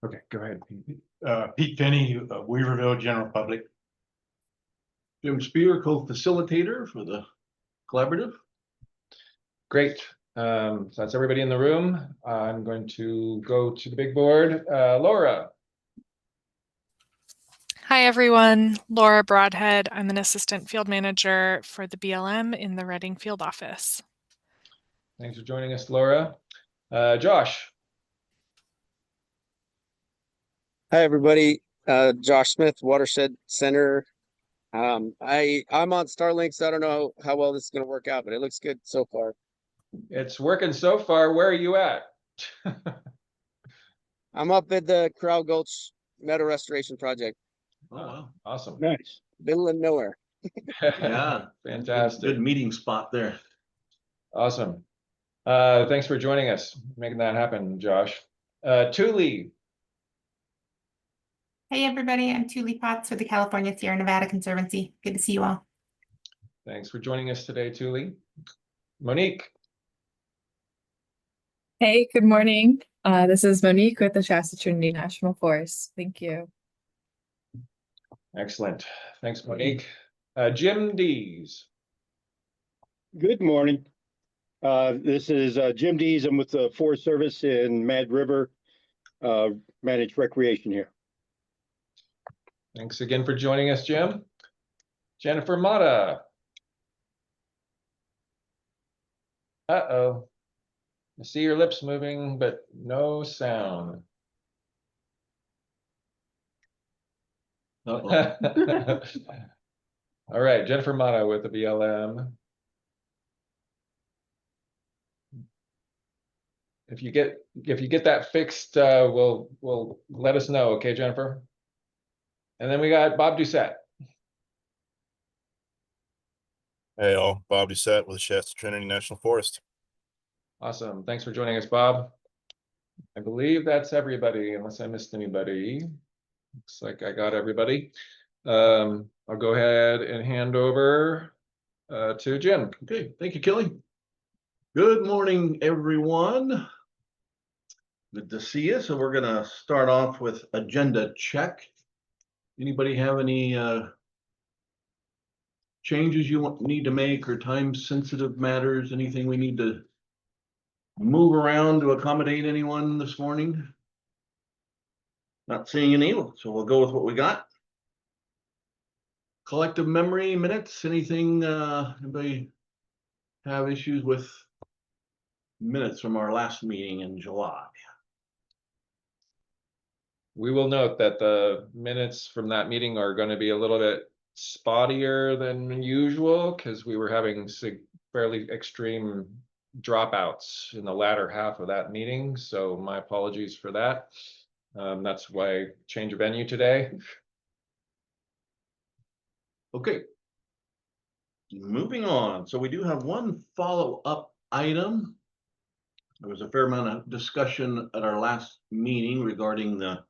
Okay, go ahead. Pete Finney, Weaverville General Public. Jim Spear, co-facilitator for the collaborative. Great. So that's everybody in the room. I'm going to go to the big board. Laura. Hi, everyone. Laura Broadhead. I'm an assistant field manager for the BLM in the Reading field office. Thanks for joining us, Laura. Josh. Hi, everybody. Josh Smith, Watershed Center. I'm on Starlink, so I don't know how well this is going to work out, but it looks good so far. It's working so far. Where are you at? I'm up at the Corral Gulch Meadow Restoration Project. Oh, wow. Awesome. Nice. Middle of nowhere. Yeah. Fantastic. Good meeting spot there. Awesome. Thanks for joining us, making that happen, Josh. Thule. Hey everybody, I'm Thule Potts with the California Sierra Nevada Conservancy. Good to see you all. Thanks for joining us today, Thule. Monique. Hey, good morning. This is Monique with the Shasta Trinity National Forest. Thank you. Excellent. Thanks, Monique. Jim Dees. Good morning. This is Jim Dees. I'm with the Forest Service in Mad River, manage recreation here. Thanks again for joining us, Jim. Jennifer Mata. Uh-oh. I see your lips moving, but no sound. Uh-oh. All right, Jennifer Mata with the BLM. If you get that fixed, we'll let us know, okay, Jennifer? And then we got Bob Doucette. Hey all, Bob Doucette with Shasta Trinity National Forest. Awesome. Thanks for joining us, Bob. I believe that's everybody, unless I missed anybody. Looks like I got everybody. I'll go ahead and hand over to Jim. Okay, thank you, Kelly. Good morning, everyone. Good to see you. So we're gonna start off with agenda check. Anybody have any changes you need to make or time-sensitive matters? Anything we need to move around to accommodate anyone this morning? Not seeing any, so we'll go with what we got. Collective memory minutes, anything, anybody have issues with minutes from our last meeting in July? We will note that the minutes from that meeting are going to be a little bit spottier than usual because we were having fairly extreme dropouts in the latter half of that meeting. So my apologies for that. That's why change of venue today. Okay. Moving on. So we do have one follow-up item. There was a fair amount of discussion at our last meeting regarding the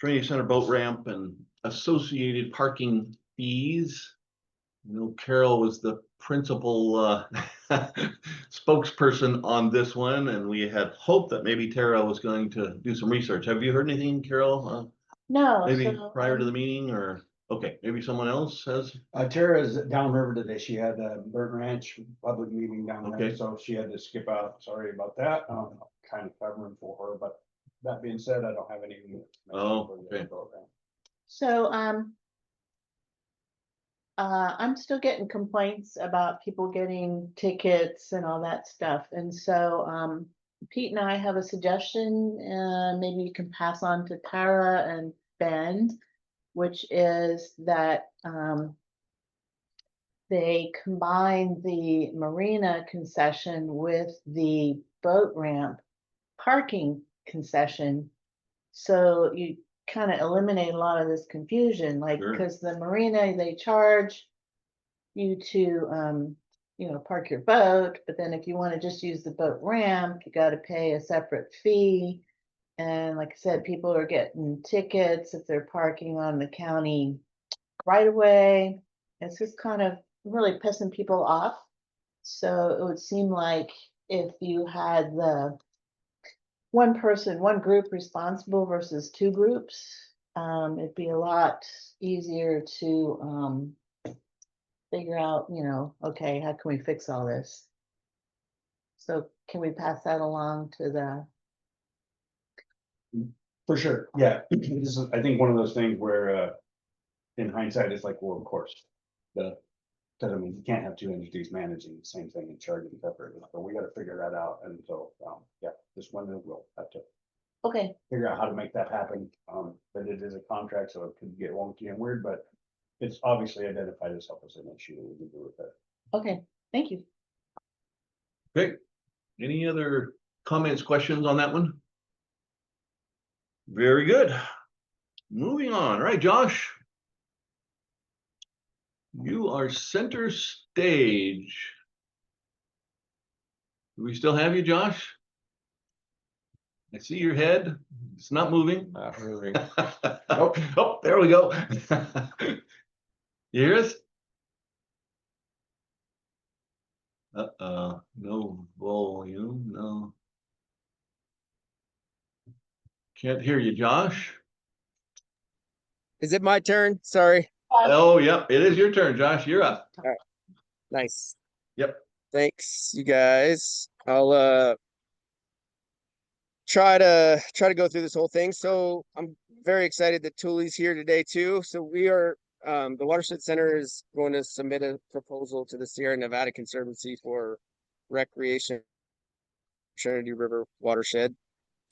Trinity Center boat ramp and associated parking fees. I know Carol was the principal spokesperson on this one, and we had hoped that maybe Tara was going to do some research. Have you heard anything, Carol? No. Maybe prior to the meeting, or okay, maybe someone else has. Tara's downriver today. She had a Burton Ranch public meeting down there, Okay. so she had to skip out. Sorry about that. Kind of covering for her, but that being said, I don't have any. Oh, okay. So, I'm still getting complaints about people getting tickets and all that stuff. And so, Pete and I have a suggestion, and maybe you can pass on to Tara and Ben, which is that, they combine the marina concession with the boat ramp parking concession. So you kind of eliminate a lot of this confusion, like, Sure. because the marina, they charge you to, park your boat, but then if you want to just use the boat ramp, you got to pay a separate fee. And like I said, people are getting tickets if they're parking on the county right away. It's just kind of really pissing people off. So it would seem like if you had the one person, one group responsible versus two groups. It'd be a lot easier to figure out, okay, how can we fix all this? So can we pass that along to the, For sure, yeah. This is, I think, one of those things where, in hindsight, it's like, well, of course. Because I mean, you can't have two entities managing the same thing and charging separately, so we gotta figure that out, and so, yeah, this one we'll have to okay, figure out how to make that happen. But it is a contract, so it could get wonky and weird, but it's obviously identified as help us an issue, we can do with it. okay, thank you. Okay, any other comments, questions on that one? Very good. Moving on, all right, Josh. You are center stage. Do we still have you, Josh? I see your head. It's not moving. Not moving. Oh, there we go. You hear us? No volume, no. Can't hear you, Josh. Is it my turn? Sorry. Oh, yep, it is your turn, Josh. You're up. Nice. Yep. Thanks, you guys. I'll try to go through this whole thing. So I'm very excited that Thule's here today too. So we are the Watershed Center is going to submit a proposal to the Sierra Nevada Conservancy for recreation Trinity River watershed.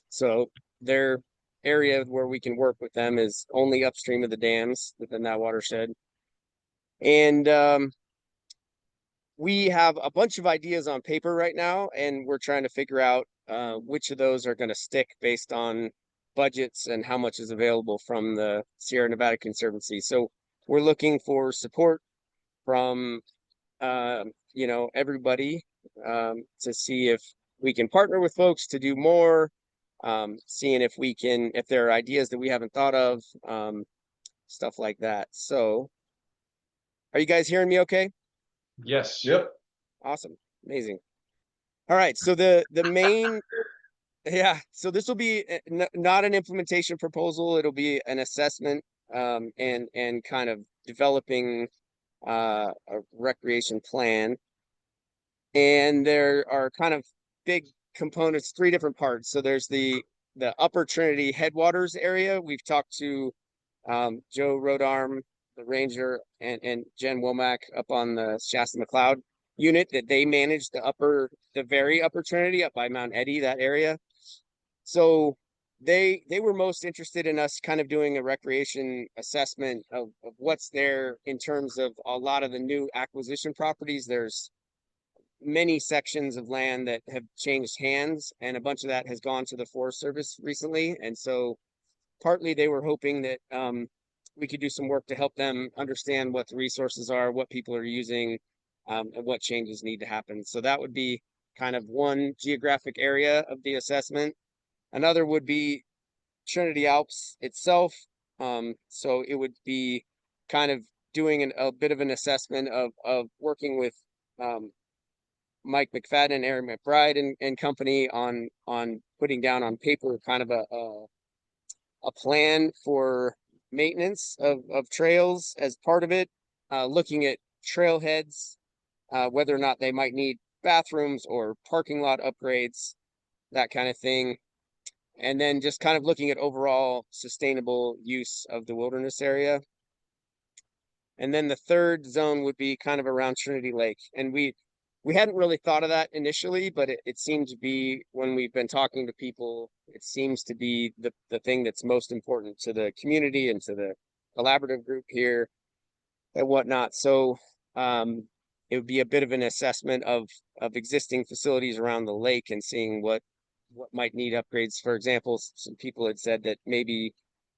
So their area where we can work with them is only upstream of the dams within that watershed. And we have a bunch of ideas on paper right now, and we're trying to figure out which of those are going to stick based on budgets and how much is available from the Sierra Nevada Conservancy. So we're looking for support from everybody to see if we can partner with folks to do more, seeing if there are ideas that we haven't thought of, stuff like that. So are you guys hearing me okay? Yes. Yep. Awesome. Amazing. All right. So the main, yeah, so this will be not an implementation proposal. It'll be an assessment and kind of developing a recreation plan. And there are kind of big components, three different parts. So there's the Upper Trinity Headwaters area. We've talked to Joe Rodarm, the ranger, and Jen Womack up on the Shasta McLeod unit that they manage the very Upper Trinity up by Mount Eddy, that area. So they were most interested in us kind of doing a recreation assessment of what's there in terms of a lot of the new acquisition properties. There's many sections of land that have changed hands, and a bunch of that has gone to the Forest Service recently. And so partly they were hoping that we could do some work to help them understand what the resources are, what people are using, and what changes need to happen. So that would be kind of one geographic area of the assessment. Another would be Trinity Alps itself. So it would be kind of doing a bit of an assessment of working with Mike McFadden, Aaron McBride and company on putting down on paper kind of a plan for maintenance of trails as part of it, looking at trailheads, whether or not they might need bathrooms or parking lot upgrades, that kind of thing. And then just kind of looking at overall sustainable use of the wilderness area. And then the third zone would be kind of around Trinity Lake. And we hadn't really thought of that initially, but it seemed to be, when we've been talking to people, it seems to be the thing that's most important to the community and to the collaborative group here and whatnot. So it would be a bit of an assessment of existing facilities around the lake and seeing what might need upgrades. For example, some people had said that maybe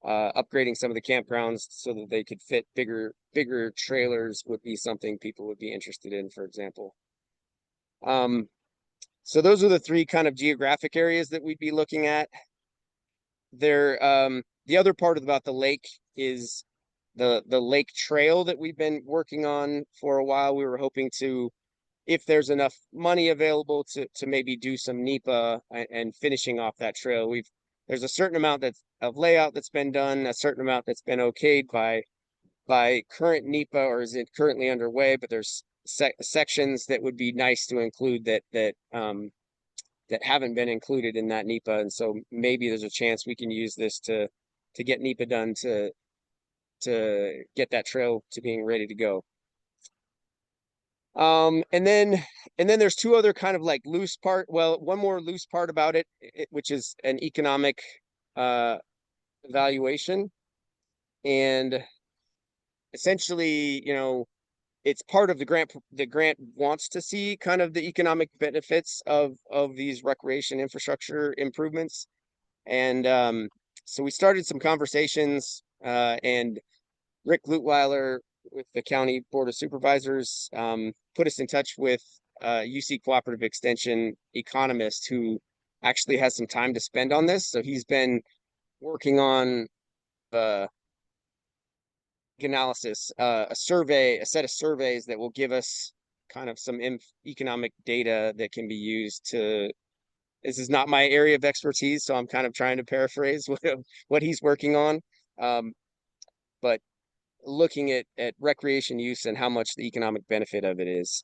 upgrading some of the campgrounds so that they could fit bigger trailers would be something people would be interested in, for example. So those are the three kind of geographic areas that we'd be looking at. There, the other part about the lake is the lake trail that we've been working on for a while. We were hoping to if there's enough money available to maybe do some NEPA and finishing off that trail. There's a certain amount of layout that's been done, a certain amount that's been okayed by current NEPA, or is it currently underway, but there's sections that would be nice to include that haven't been included in that NEPA. And so maybe there's a chance we can use this to get NEPA done to get that trail to being ready to go. And then there's two other kind of like loose part. Well, one more loose part about it, which is an economic evaluation. And essentially, you know, it's part of the grant. The grant wants to see kind of the economic benefits of these recreation infrastructure improvements. And so we started some conversations, and Rick Lutweiler with the County Board of Supervisors put us in touch with UC Cooperative Extension economist who actually has some time to spend on this. So he's been working on analysis, a set of surveys that will give us kind of some economic data that can be used to. This is not my area of expertise, so I'm kind of trying to paraphrase what he's working on. But looking at recreation use and how much the economic benefit of it is,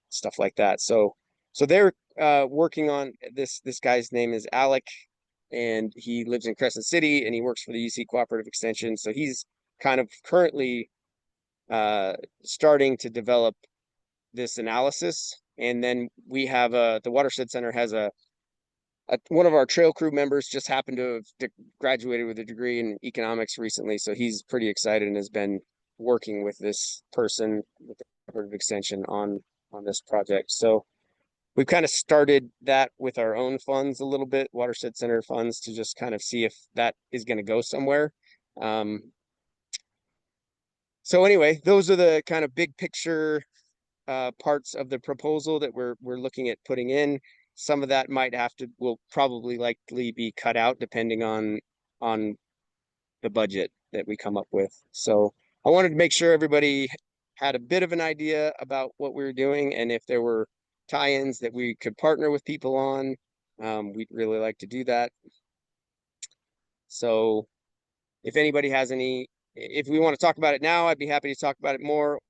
stuff like that. So they're working on this. This guy's name is Alec, and he lives in Crescent City, and he works for the UC Cooperative Extension. So he's kind of currently starting to develop this analysis. And then we have the Watershed Center has one of our trail crew members just happened to have graduated with a degree in economics recently. So he's pretty excited and has been working with this person with the Cooperative Extension on this project. So we've kind of started that with our own funds a little bit, Watershed Center funds, to just kind of see if that is going to go somewhere. So anyway, those are the kind of big picture parts of the proposal that we're looking at putting in. Some of that will probably likely be cut out depending on the budget that we come up with. So I wanted to make sure everybody had a bit of an idea about what we were doing, and if there were tie-ins that we could partner with people on, we'd really like to do that. So if anybody has if we want to talk about it now, I'd be happy to talk about it more.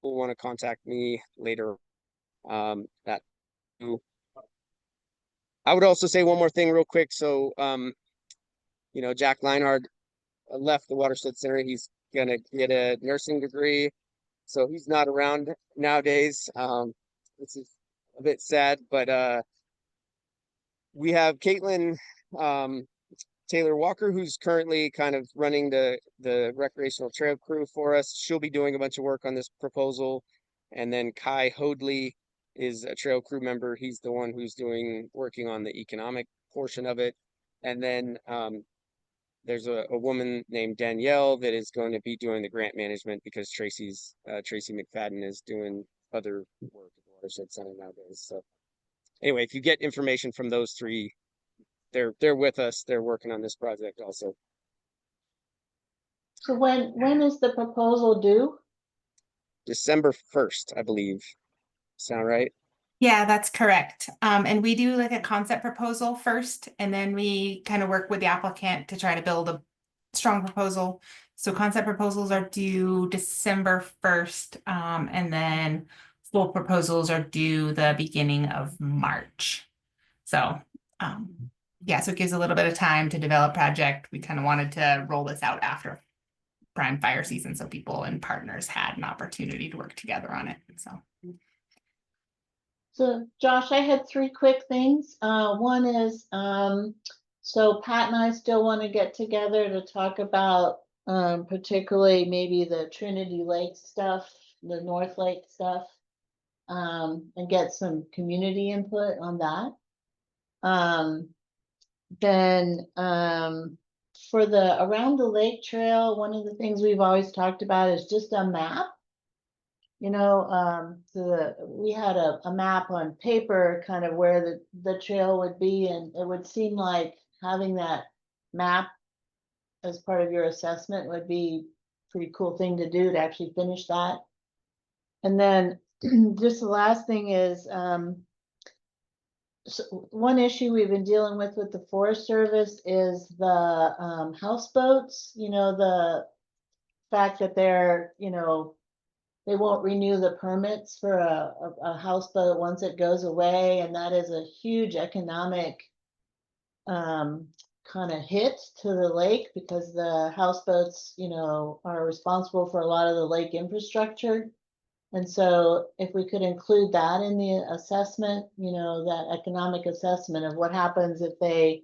We'll want to contact me later. I would also say one more thing real quick. So, you know, Jack Leinhard left the Watershed Center. He's gonna get a nursing degree, so he's not around nowadays. This is a bit sad, but we have Caitlin Taylor Walker, who's currently kind of running the recreational trail crew for us. She'll be doing a bunch of work on this proposal. And then Kai Hoadley is a trail crew member. He's the one who's working on the economic portion of it. And then there's a woman named Danielle that is going to be doing the grant management, because Tracy McFadden is doing other work at the Watershed Center nowadays. So anyway, if you get information from those three, they're with us. They're working on this project also. So when is the proposal due? December 1st, I believe. Sound right? Yeah, that's correct. And we do like a concept proposal first, and then we kind of work with the applicant to try to build a strong proposal. So concept proposals are due December 1st, and then full proposals are due the beginning of March. So, yeah, so it gives a little bit of time to develop project. We kind of wanted to roll this out after prime fire season, so people and partners had an opportunity to work together on it. So Josh, I had three quick things. One is, so Pat and I still want to get together to talk about particularly maybe the Trinity Lake stuff, the North Lake stuff, and get some community input on that. Then for the Around the Lake Trail, one of the things we've always talked about is just a map. You know, we had a map on paper, kind of where the trail would be, and it would seem like having that map as part of your assessment would be a pretty cool thing to do, to actually finish that. And then just the last thing is, so one issue we've been dealing with the Forest Service is the houseboats, the fact that they're, they won't renew the permits for a houseboat once it goes away, and that is a huge economic kind of hit to the lake, because the houseboats, are responsible for a lot of the lake infrastructure. And so if we could include that in the assessment, that economic assessment of what happens if they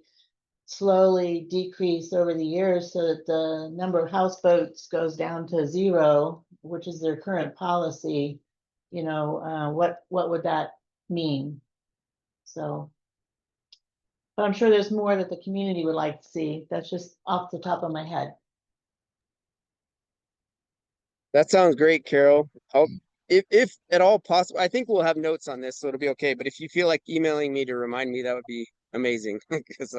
slowly decrease over the years so that the number of houseboats goes down to 0, which is their current policy, what would that mean? So, but I'm sure there's more that the community would like to see. That's just off the top of my head. That sounds great, Carol. If at all possible, I think we'll have notes on this, so it'll be okay. But if you feel like emailing me to remind me, that would be amazing. Because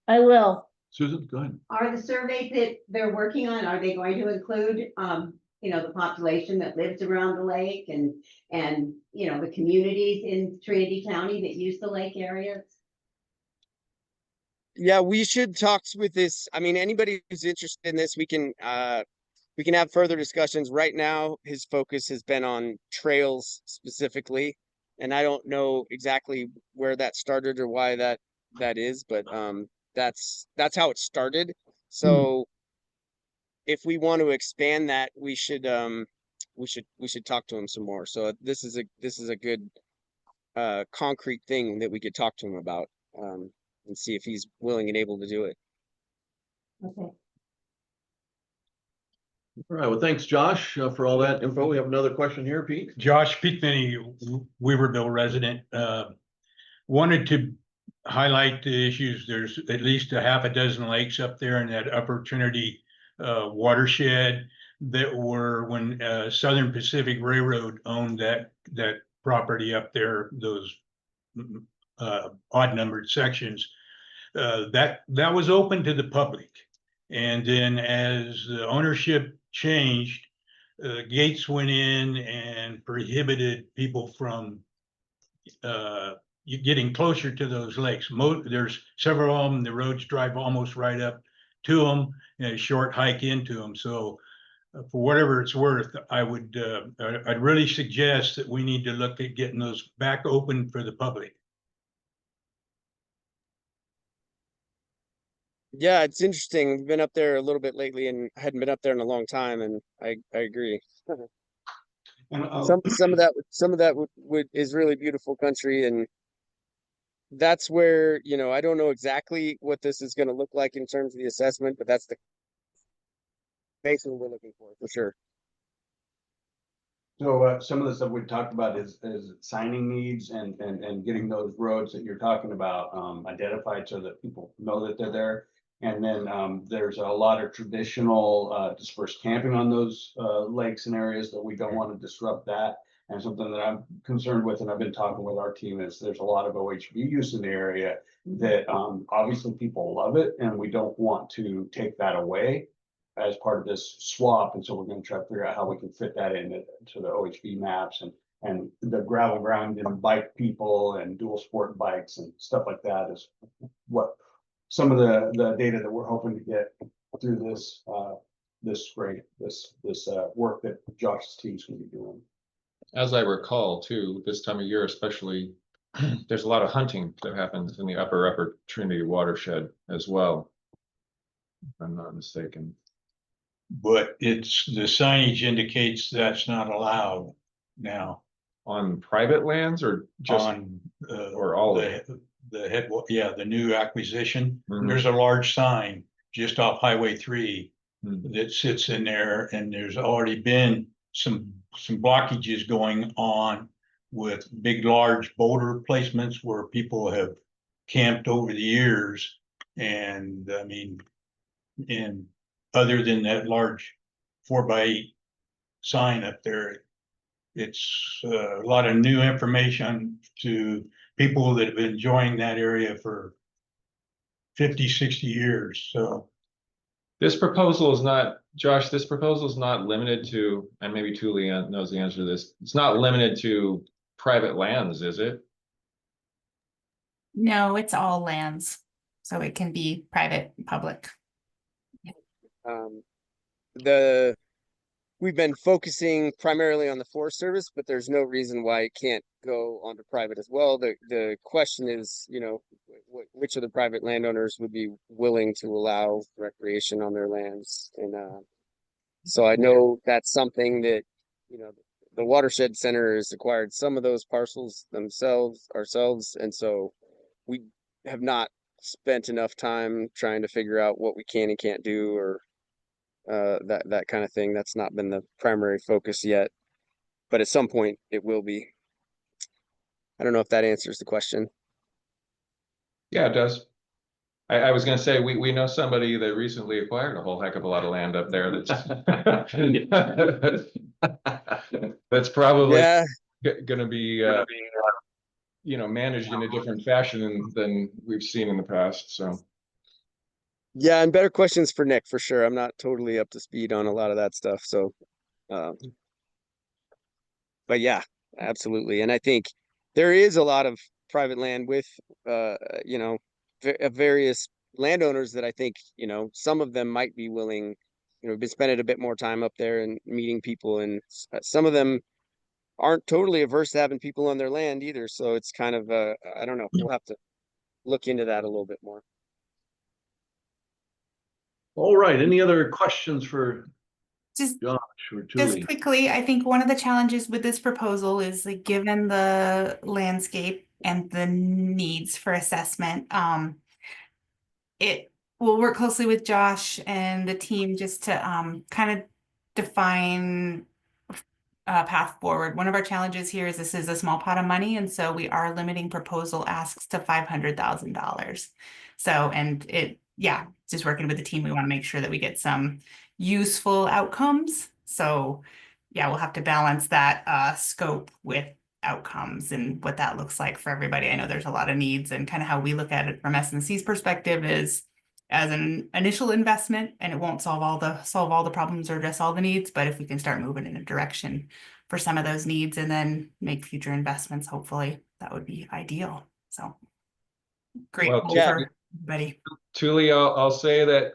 I will. Susan, go ahead. Are the surveys that they're working on, are they going to include, the population that lives around the lake and, the communities in Trinity County that use the lake areas? yeah, we should talk with this. I mean, anybody who's interested in this, we can have further discussions. Right now, his focus has been on trails specifically, and I don't know exactly where that started or why that is, but that's how it started. So if we want to expand that, we should talk to him some more. So this is a good concrete thing that we could talk to him about, and see if he's willing and able to do it. Okay. All right, well, thanks, Josh, for all that info. We have another question here, Pete. Josh Peakmany, Weaverville resident, wanted to highlight the issues. There's at least a half a dozen lakes up there in that upper Trinity watershed that were when Southern Pacific Railroad owned that property up there, those odd numbered sections, that was open to the public. And then as the ownership changed, gates went in and prohibited people from getting closer to those lakes. There's several of them, the roads drive almost right up to them, and a short hike into them. So for whatever it's worth, I'd really suggest that we need to look at getting those back open for the public. Yeah, it's interesting. We've been up there a little bit lately, and I hadn't been up there in a long time, and I agree. Some of that is really beautiful country, and that's where, I don't know exactly what this is going to look like in terms of the assessment, but that's the basically we're looking for sure. So some of the stuff we've talked about is signing needs and getting those roads that you're talking about identified so that people know that they're there. And then there's a lot of traditional dispersed camping on those lakes and areas that we don't want to disrupt that. And something that I'm concerned with, and I've been talking with our team, is there's a lot of OHV use in the area that obviously people love it, and we don't want to take that away as part of this swap. And so we're going to try to figure out how we can fit that into the OHV maps and the gravel ground and bike people and dual sport bikes and stuff like that is what some of the data that we're hoping to get through this spring, this work that Josh's team's going to be doing. As I recall too, this time of year especially, there's a lot of hunting that happens in the upper Trinity watershed as well, if I'm not mistaken. But the signage indicates that's not allowed now. On private lands or just on or all the new acquisition. Mhm. There's a large sign just off Highway 3 that sits in there, and there's already been some blockages going on with big large boulder placements where people have camped over the years. And I mean, and other than that large 4x8 sign up there, it's a lot of new information to people that have been enjoying that area for 50, 60 years. So This proposal is not, Josh, this proposal is not limited to, and maybe Thule knows the answer to this. It's not limited to private lands, is it? No, it's all lands, so it can be private, public. Um, we've been focusing primarily on the Forest Service, but there's no reason why it can't go onto private as well. The question is, you know, which of the private landowners would be willing to allow recreation on their lands? And so I know that's something that, you know, the Watershed Center has acquired some of those parcels ourselves, and so we have not spent enough time trying to figure out what we can and can't do, or that kind of thing. That's not been the primary focus yet, but at some point it will be. I don't know if that answers the question. Yeah, it does. I was gonna say, we know somebody that recently acquired a whole heck of a lot of land up there that's probably Yeah, gonna be, you know, managed in a different fashion than we've seen in the past, so. yeah, and better questions for Nick for sure. I'm not totally up to speed on a lot of that stuff, so but yeah, absolutely. And I think there is a lot of private land with you know, various landowners that I think, you know, some of them might be willing, you know, been spending a bit more time up there and meeting people, and some of them aren't totally averse to having people on their land either. So it's kind of I don't know. We'll have to look into that a little bit more. All right, any other questions for Just Josh or Just Julie? quickly, I think one of the challenges with this proposal is like, given the landscape and the needs for assessment, it will work closely with Josh and the team just to kind of define a path forward. One of our challenges here is this is a small pot of money, and so we are limiting proposal asks to $500,000. So, and yeah, just working with the team, we want to make sure that we get some useful outcomes. So yeah, we'll have to balance that scope with outcomes and what that looks like for everybody. I know there's a lot of needs, and kind of how we look at it from S&C's perspective is as an initial investment, and it won't solve all the problems or address all the needs, but if we can start moving in a direction for some of those needs and then make future investments, hopefully that would be ideal. So grateful Well, yeah. for everybody. Thule, I'll say that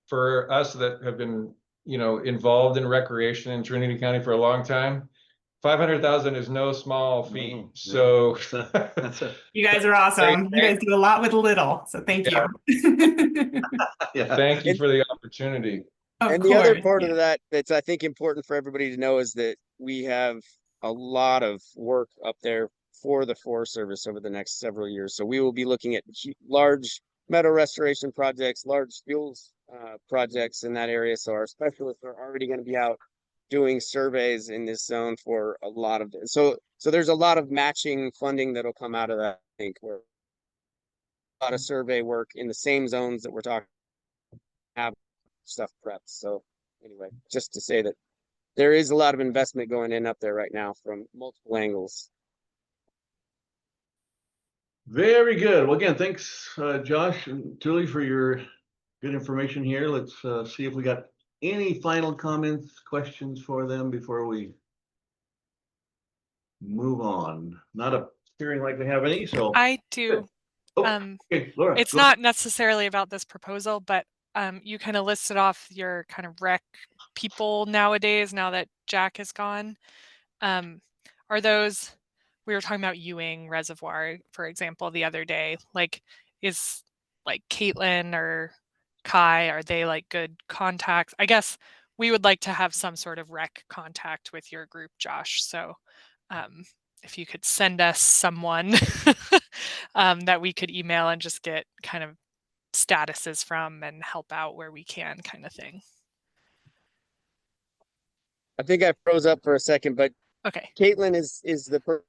for us that have been, you know, involved in recreation in Trinity County for a long time, 500,000 is no small feat. No, So That's it. You guys are awesome. You guys do a lot with little, so thank you. Yeah. thank you And- for the opportunity. Of And the other course, part yeah. of that that's I think important for everybody to know is that we have a lot of work up there for the Forest Service over the next several years. So we will be looking at large meadow restoration projects, large fuels projects in that area. So our specialists are already going to be out doing surveys in this zone for a lot of it. So there's a lot of matching funding that'll come out of that, I think, where a lot of survey work in the same zones that we're talking have stuff prepped. So anyway, just to say that there is a lot of investment going in up there right now from multiple angles. Very good. Well, again, thanks, Josh and Julie, for your good information here. Let's see if we got any final comments, questions for them before we move on. Not appearing like we have any, so. I do. Oh, okay, Laura. It's go ahead. not necessarily about this proposal, but you kind of listed off your kind of rec people nowadays, now that Jack is gone. Are those, we were talking about Ewing Reservoir, for example, the other day, like is like Caitlin or Kai, are they like good contacts? I guess we would like to have some sort of rec contact with your group, Josh. So if you could send us someone that we could email and just get kind of statuses from and help out where we can, kind of thing. I think I froze up for a second, but Okay. Caitlin is the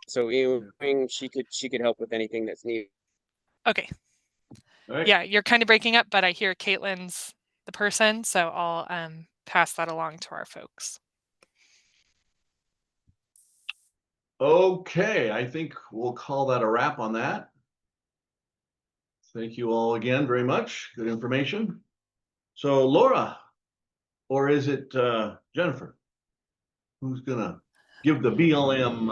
so she could help with anything that's needed. Okay. All right. Yeah, you're kind of breaking up, but I hear Caitlin's the person, so I'll pass that along to our folks. Okay, I think we'll call that a wrap on that. Thank you all again very much. Good information. So Laura, or is it Jennifer? Who's gonna give the BLM?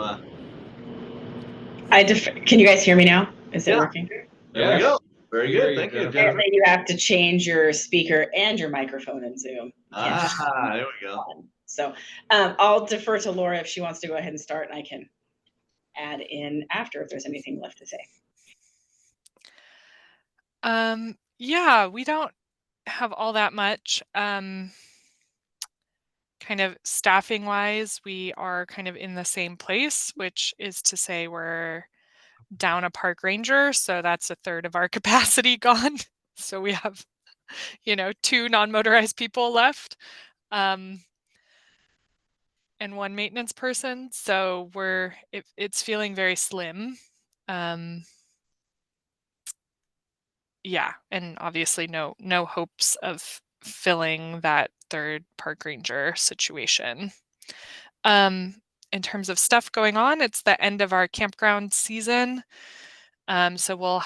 Can you guys hear me now? Is it Yeah. working? There we go. Very Hear good. you, Thank you, Jennifer. Jennifer. Apparently you have to change your speaker and your microphone in Zoom. You can't just There we go. So I'll defer to Laura if she wants to go ahead and start, and I can add in after if there's anything left to say. Yeah, we don't have all that much. Kind of staffing wise, we are kind of in the same place, which is to say we're down a park ranger. So that's a third of our capacity gone. So we have, 2 non-motorized people left. And one maintenance person. So it's feeling very slim. Yeah, and obviously no hopes of filling that third park ranger situation. In terms of stuff going on, it's the end of our campground season. So we'll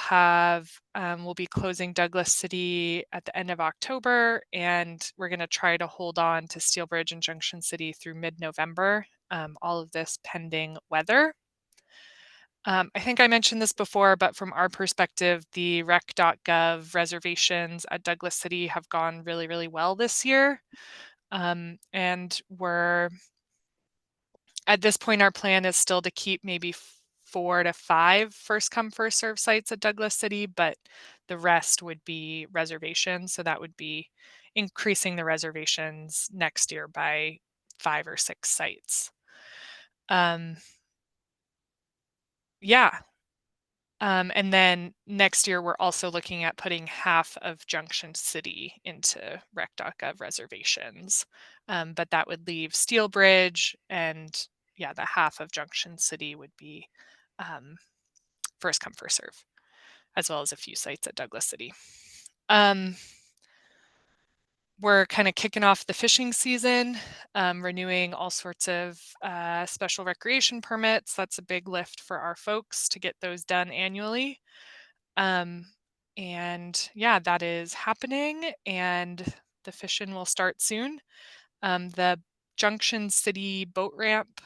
be closing Douglas City at the end of October, and we're going to try to hold on to Steel Bridge and Junction City through mid-November. All of this pending weather. I think I mentioned this before, but from our perspective, the rec.gov reservations at Douglas City have gone really, really well this year. And at this point, our plan is still to keep maybe 4 to 5 first come, first serve sites at Douglas City, but the rest would be reservations. So that would be increasing the reservations next year by 5 or 6 sites. Yeah. And then next year, we're also looking at putting half of Junction City into rec.gov reservations. But that would leave Steel Bridge, and the half of Junction City would be first come, first serve, as well as a few sites at Douglas City. We're kind of kicking off the fishing season, renewing all sorts of special recreation permits. That's a big lift for our folks to get those done annually. And that is happening, and the fishing will start soon. The Junction City boat ramp,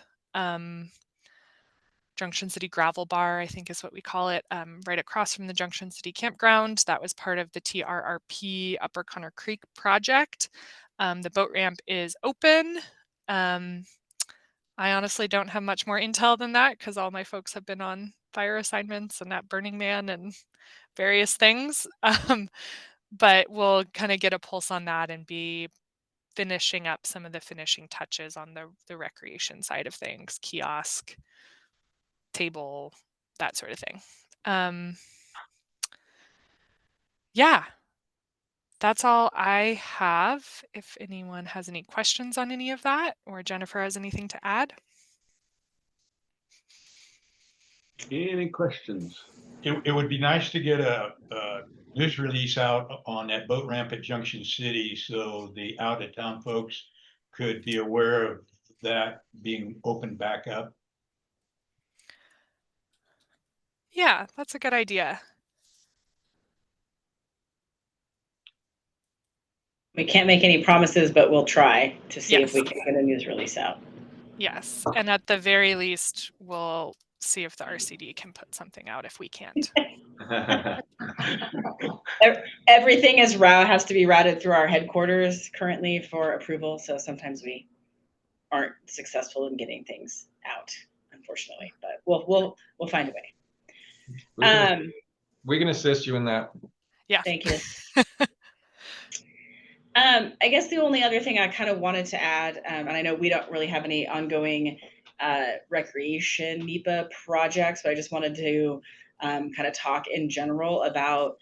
Junction City Gravel Bar, I think is what we call it, right across from the Junction City Campground. That was part of the TRRP Upper Connor Creek project. The boat ramp is open. I honestly don't have much more intel than that because all my folks have been on fire assignments and at Burning Man and various things. But we'll kind of get a pulse on that and be finishing up some of the finishing touches on the recreation side of things, kiosk, table, that sort of thing. That's all I have. If anyone has any questions on any of that, or Jennifer has anything to add. Any questions? It would be nice to get a news release out on that boat ramp at Junction City so the out of town folks could be aware of that being opened back up. Yeah, that's a good idea. We can't make any promises, but we'll try to see if Yes. we can get a news release out. Yes, and at the very least, we'll see if the RCD can put something out if we can't. Everything has to be routed through our headquarters currently for approval, so sometimes we aren't successful in getting things out, unfortunately. But we'll find a way. We can assist you in that. Yeah. Thank you. I guess the only other thing I kind of wanted to add, and I know we don't really have any ongoing recreation NEPA projects, but I just wanted to kind of talk in general about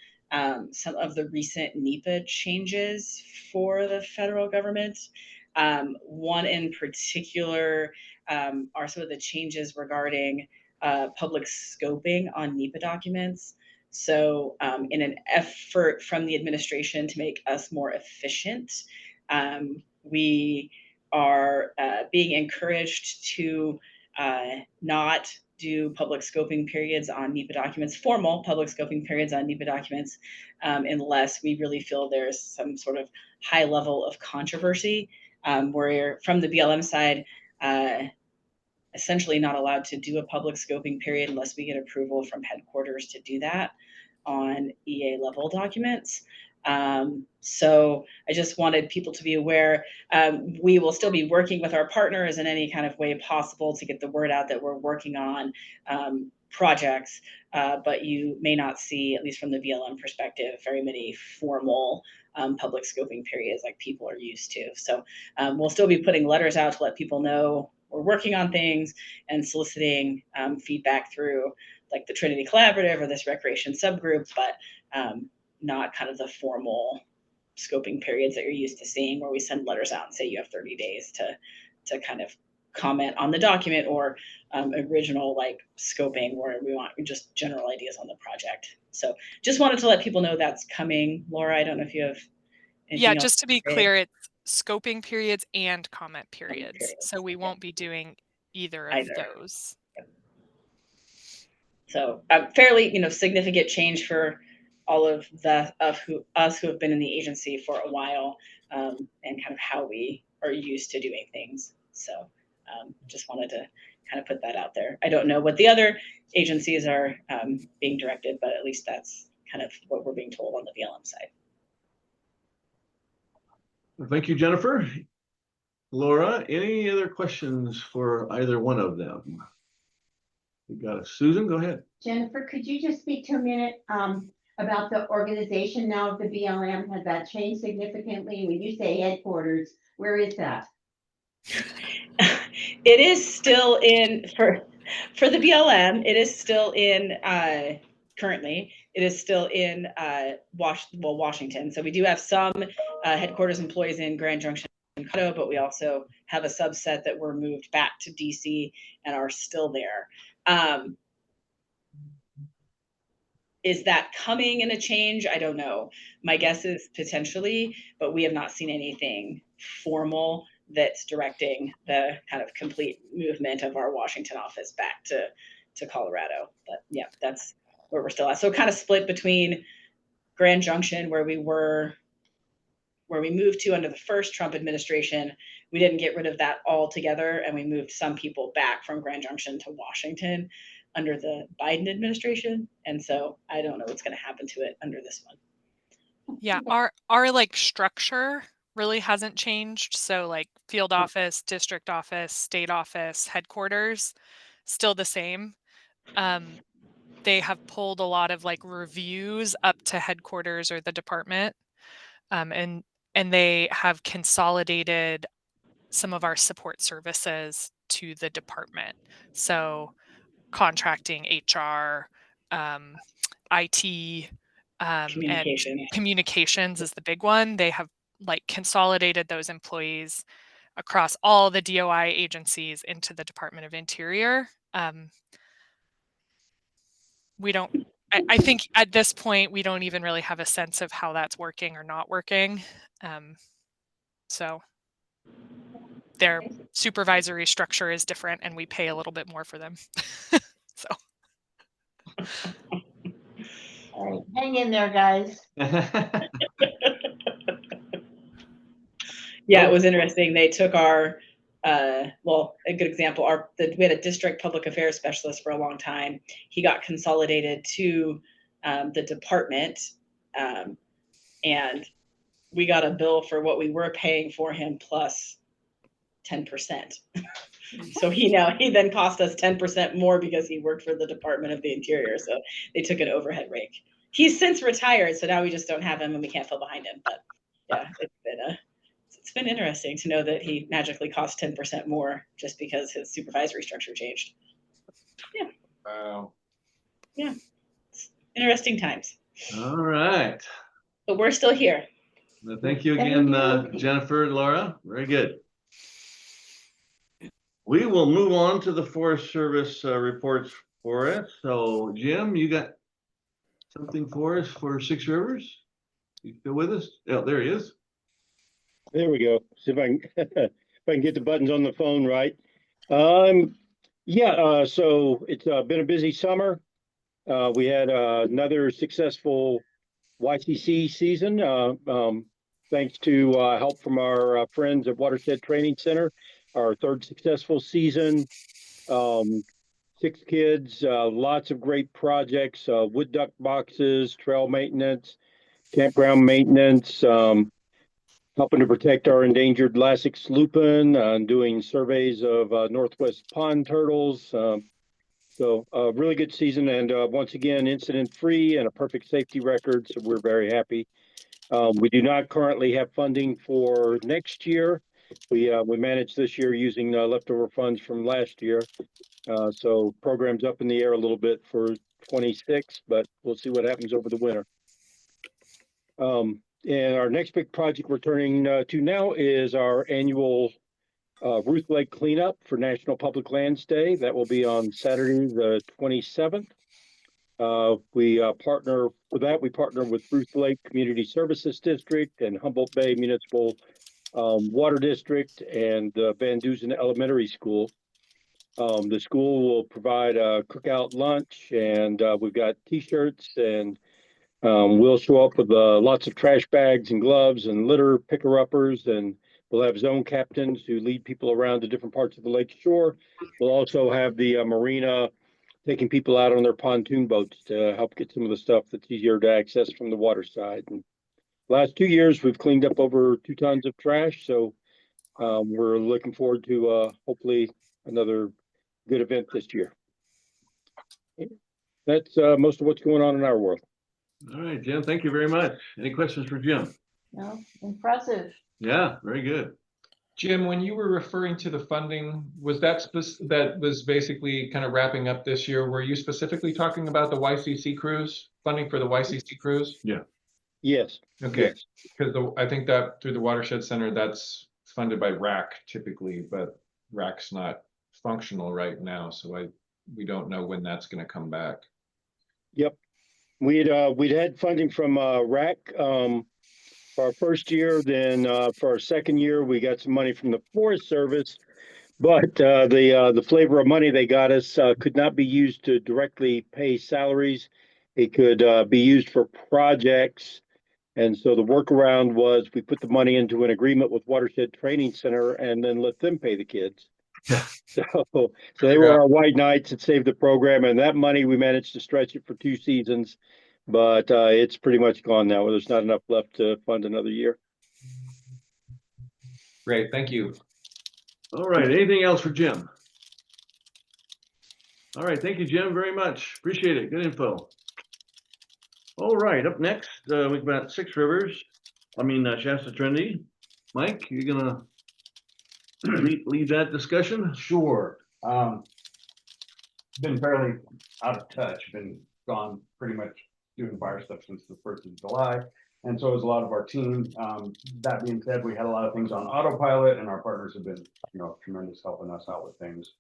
some of the recent NEPA changes for the federal government. One in particular are some of the changes regarding public scoping on NEPA documents. So in an effort from the administration to make us more efficient, we are being encouraged to not do public scoping periods on NEPA documents, formal public scoping periods on NEPA documents, unless we really feel there's some sort of high level of controversy. Where from the BLM side, essentially not allowed to do a public scoping period unless we get approval from headquarters to do that on EA level documents. So I just wanted people to be aware. We will still be working with our partners in any kind of way possible to get the word out that we're working on projects, but you may not see, at least from the BLM perspective, very many formal public scoping periods like people are used to. So we'll still be putting letters out to let people know we're working on things and soliciting feedback through like the Trinity Collaborative or this recreation subgroup, but not kind of the formal scoping periods that you're used to seeing where we send letters out and say you have 30 days to kind of comment on the document, or original like scoping where we want just general ideas on the project. So just wanted to let people know that's coming. Laura, I don't know if you have anything Yeah, else just to be say. clear, it's scoping periods and comment periods. So we won't be doing either of those. So fairly, significant change for all of us who have been in the agency for a while, and kind of how we are used to doing things. So just wanted to kind of put that out there. I don't know what the other agencies are being directed, but at least that's kind of what we're being told on the BLM side. Well, thank you, Jennifer. Laura, any other questions for either one of them? You got it. Susan, go ahead. Jennifer, could you just speak to a minute about the organization now of the BLM? Has that changed significantly? When you say headquarters, where is that? It is still in for the BLM. It is still in currently. It is still in Washington. So we do have some headquarters employees in Grand Junction, Colorado, but we also have a subset that were moved back to DC and are still there. Is that coming in a change? I don't know. My guess is potentially, but we have not seen anything formal that's directing the kind of complete movement of our Washington office back to Colorado. But yeah, that's where we're still at. So kind of split between Grand Junction, where we moved to under the first Trump administration. We didn't get rid of that altogether, and we moved some people back from Grand Junction to Washington under the Biden administration. And so I don't know what's going to happen to it under this one. Yeah, our like structure really hasn't changed. So like field office, district office, state office, headquarters, still the same. They have pulled a lot of like reviews up to headquarters or the department. And they have consolidated some of our support services to the department. So contracting, HR, IT, and communications is the big one. They have like consolidated those employees across all the DOI agencies into the Department of Interior. I think at this point, we don't even really have a sense of how that's working or not working. So their supervisory structure is different and we pay a little bit more for them. So. All right, hang in there, guys. Yeah, it was interesting. They took our, a good example, we had a district public affairs specialist for a long time. He got consolidated to the department, and we got a bill for what we were paying for him plus 10%. So he then cost us 10% more because he worked for the Department of the Interior. So they took an overhead rake. He's since retired, so now we just don't have him and we can't fill behind him. But yeah, it's been interesting to know that he magically cost 10% more just because his supervisory structure changed. Yeah. Wow. Yeah. It's interesting times. All right. But we're still here. Well, thank you again, Jennifer and Laura. Very good. We will move on to the Forest Service reports for us. So Jim, you got something for us for Six Rivers? You still with us? Oh, there he is. There we go. See if I can, if I can get the buttons on the phone right. Yeah, so it's been a busy summer. We had another successful YCC season, thanks to help from our friends at Watershed Training Center. Our third successful season. 6 kids, lots of great projects, wood duck boxes, trail maintenance, campground maintenance, helping to protect our endangered Lassix lupin, and doing surveys of northwest pond turtles. So a really good season, and once again, incident-free and a perfect safety record, so we're very happy. We do not currently have funding for next year. We managed this year using leftover funds from last year. So program's up in the air a little bit for 26, but we'll see what happens over the winter. And our next big project we're turning to now is our annual Ruth Lake cleanup for National Public Lands Day. That will be on Saturday, the 27th. We partner with Ruth Lake Community Services District and Humboldt Bay Municipal Water District and Van Dusen Elementary School. The school will provide a cookout lunch, and we've got t-shirts, and we'll show up with lots of trash bags and gloves and litter picker-uppers, and we'll have zone captains who lead people around to different parts of the lake shore. We'll also have the marina taking people out on their pontoon boats to help get some of the stuff that's easier to access from the water side. And last 2 years, we've cleaned up over 2 tons of trash, so we're looking forward to hopefully another good event this year. That's most of what's going on in our world. All right, Jim, thank you very much. Any questions for Jim? No, impressive. Yeah, very good. Jim, when you were referring to the funding, was that that was basically kind of wrapping up this year? Were you specifically talking about the YCC cruise, funding for the YCC cruise? Yeah. Yes. Okay, Yes. because I think that through the Watershed Center, that's funded by RAC typically, but RAC's not functional right now, so we don't know when that's going to come back. Yep. We'd had funding from RAC for our first year. Then for our second year, we got some money from the Forest Service, but the flavor of money they got us could not be used to directly pay salaries. It could be used for projects. And so the workaround was we put the money into an agreement with Watershed Training Center and then let them pay the kids. So they were our white knights that saved the program, and that money we managed to stretch it for 2 seasons, but it's pretty much gone now. There's not enough left to fund another year. Great, thank you. All right, anything else for Jim? All right, thank you, Jim, very much. Appreciate it. Good info. All right, up next, we've got Shasta Trinity. Mike, you're gonna lead that discussion? Sure. Been fairly out of touch, been gone pretty much doing fire stuff since the 1st of July. And so is a lot of our team. That being said, we had a lot of things on autopilot, and our partners have been, tremendous helping us out with things.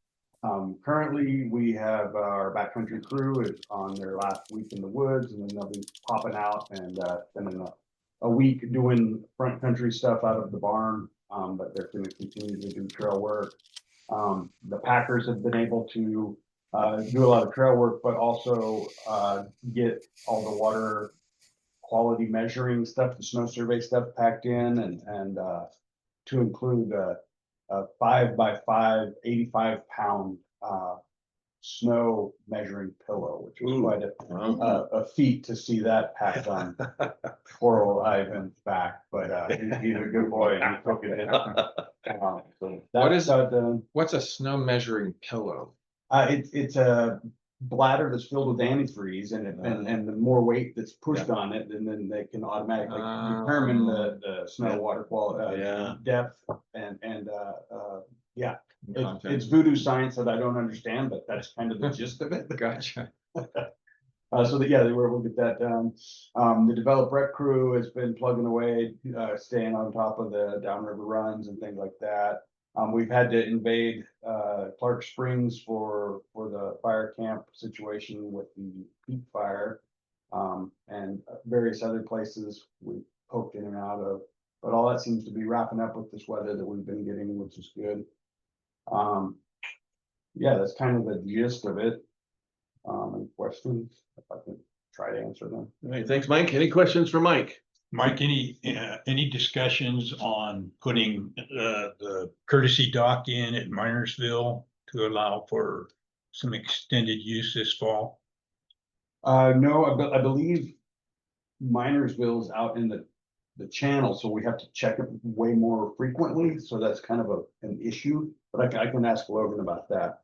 Currently, we have our backcountry crew is on their last week in the woods, and then they'll be popping out and spending a week doing front country stuff out of the barn. But they're going to continue to do trail work. The packers have been able to do a lot of trail work, but also get all the water quality measuring stuff, the snow survey stuff packed in, and to include a 5x5 85-pound snow measuring pillow, which was quite a feat to see that packed on poor old Ivan's back, but he's a good boy and he took it in. So what's a snow measuring pillow? It's a bladder that's filled with antifreeze, and the more weight that's pushed on it, and then they can automatically determine the snow water quality, depth, and yeah. It's voodoo science that I don't understand, but that's kind of the gist of it. Gotcha. So they were able to get that done. The develop rec crew has been plugging away, staying on top of the downriver runs and things like that. We've had to invade Clark Springs for the fire camp situation with the peak fire, and various other places we poked in and out of. But all that seems to be wrapping up with this weather that we've been getting, which is good. yeah, that's kind of the gist of it. Any questions? If I can try to answer them. All right, thanks, Mike. Any questions for Mike? Mike, any discussions on putting the courtesy dock in at Minersville to allow for some extended use this fall? No, I believe Minersville's out in the channel, so we have to check it way more frequently, so that's kind of an issue, but I can ask Logan about that.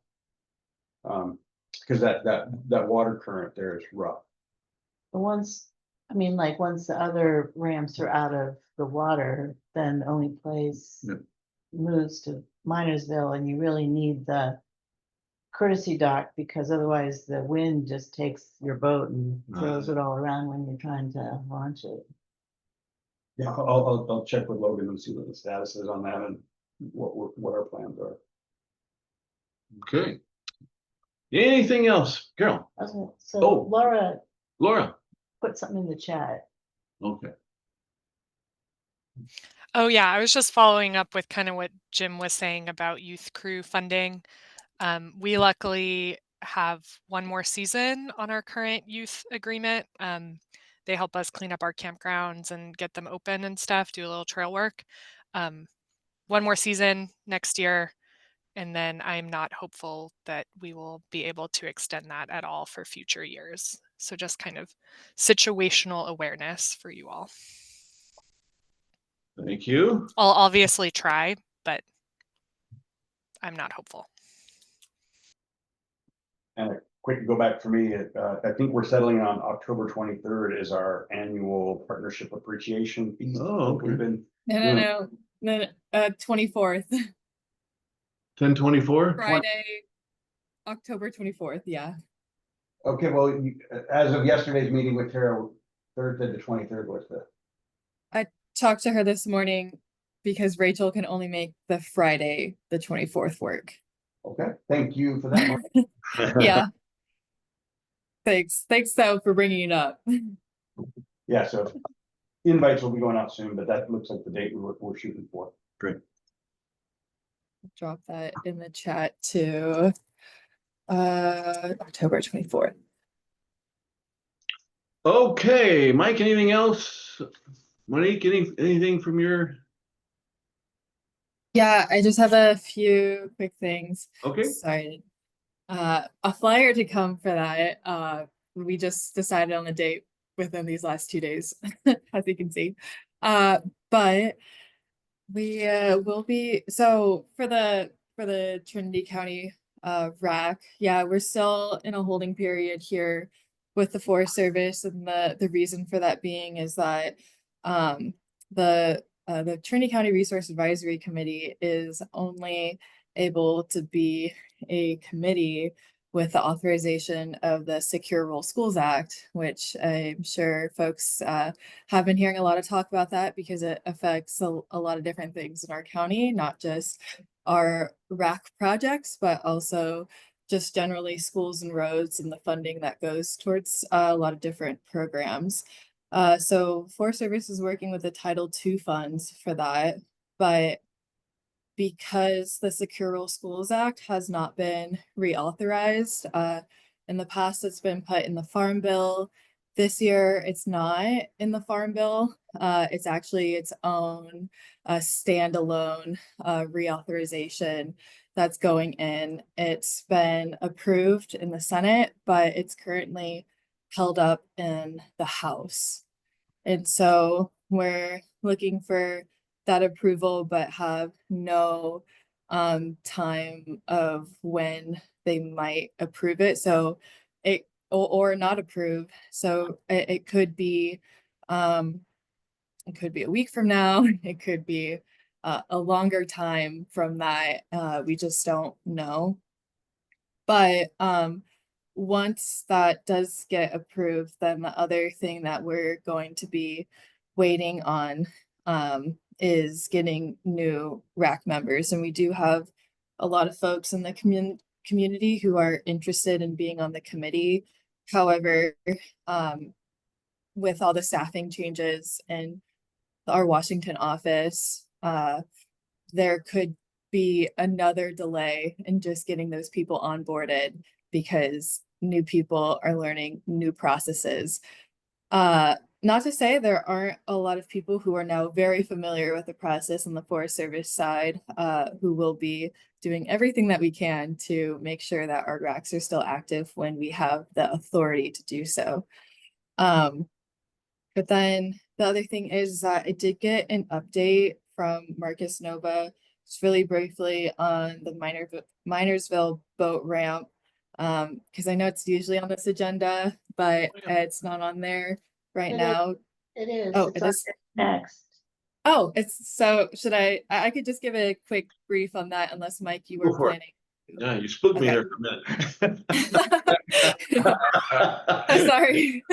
Because that water current there is rough. But once, I mean, like, once the other ramps are out of the water, then the only place Yep. moves to Minersville, and you really need the courtesy dock, because otherwise the wind just takes your boat and throws it all around when you're trying to launch it. Yeah, I'll check with Logan and see what the status is on that and what our plans are. Okay. Anything else, Carol? So Oh. Laura Laura? put something in the chat. Okay. Oh yeah, I was just following up with kind of what Jim was saying about youth crew funding. We luckily have one more season on our current youth agreement. They help us clean up our campgrounds and get them open and stuff, do a little trail work. One more season next year, and then I'm not hopeful that we will be able to extend that at all for future years. So just kind of situational awareness for you all. Thank you. I'll obviously try, but I'm not hopeful. And a quick go back for me, I think we're settling on October 23rd is our annual partnership appreciation feast. Oh, okay. We've been No, 24th, 10/24? Friday, October 24th, yeah. Okay, well, as of yesterday's meeting with Tara, Thursday the 23rd was the. I talked to her this morning because Rachel can only make the Friday, the 24th work. Okay, thank you for that. Yeah. Thanks though for bringing it up. Yeah, so invites will be going out soon, but that looks like the date we're shooting for. Great. Drop that in the chat to October 24th. Okay, Mike, anything else? Monique, anything from your? Yeah, I just have a few quick things. Okay. Sorry. A flyer to come for that. We just decided on the date within these last 2 days, as you can see. But we will be, so for the Trinity County RAC, yeah, we're still in a holding period here with the Forest Service, and the reason for that being is that the Trinity County Resource Advisory Committee is only able to be a committee with the authorization of the Secure Rural Schools Act, which I'm sure folks have been hearing a lot of talk about that because it affects a lot of different things in our county, not just our RAC projects, but also just generally schools and roads and the funding that goes towards a lot of different programs. So Forest Service is working with the Title II funds for that, but because the Secure Rural Schools Act has not been reauthorized, in the past it's been put in the Farm Bill. This year it's not in the Farm Bill. It's actually its own standalone reauthorization that's going in. It's been approved in the Senate, but it's currently held up in the House. And so we're looking for that approval, but have no time of when they might approve it. So it or not approve. So it could be a week from now. It could be a longer time from that. We just don't know. But once that does get approved, then the other thing that we're going to be waiting on is getting new RAC members. And we do have a lot of folks in the community who are interested in being on the committee. However, with all the staffing changes in our Washington office, there could be another delay in just getting those people onboarded because new people are learning new processes. Not to say there aren't a lot of people who are now very familiar with the process on the Forest Service side, who will be doing everything that we can to make sure that our racks are still active when we have the authority to do so. But then the other thing is that I did get an update from Marcus Nova, just really briefly on the Minersville boat ramp. Because I know it's usually on this agenda, but it's not on there right now. It is. Oh, It's it on is. next. Oh, it's so should I could just give a quick brief on that unless Mike, you were Go for it. planning. Yeah, you spooked me Okay. there for a minute. I'm sorry.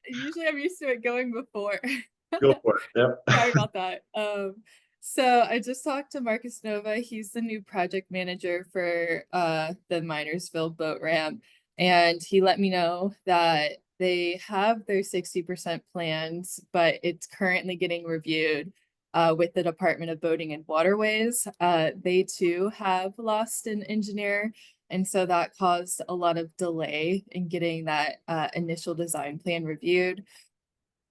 Usually I'm used to it going before. Go for it. Yep. Sorry about that. So I just talked to Marcus Nova. He's the new project manager for the Minersville boat ramp. And he let me know that they have their 60% plans, but it's currently getting reviewed with the Department of Boating and Waterways. They too have lost an engineer. And so that caused a lot of delay in getting that initial design plan reviewed.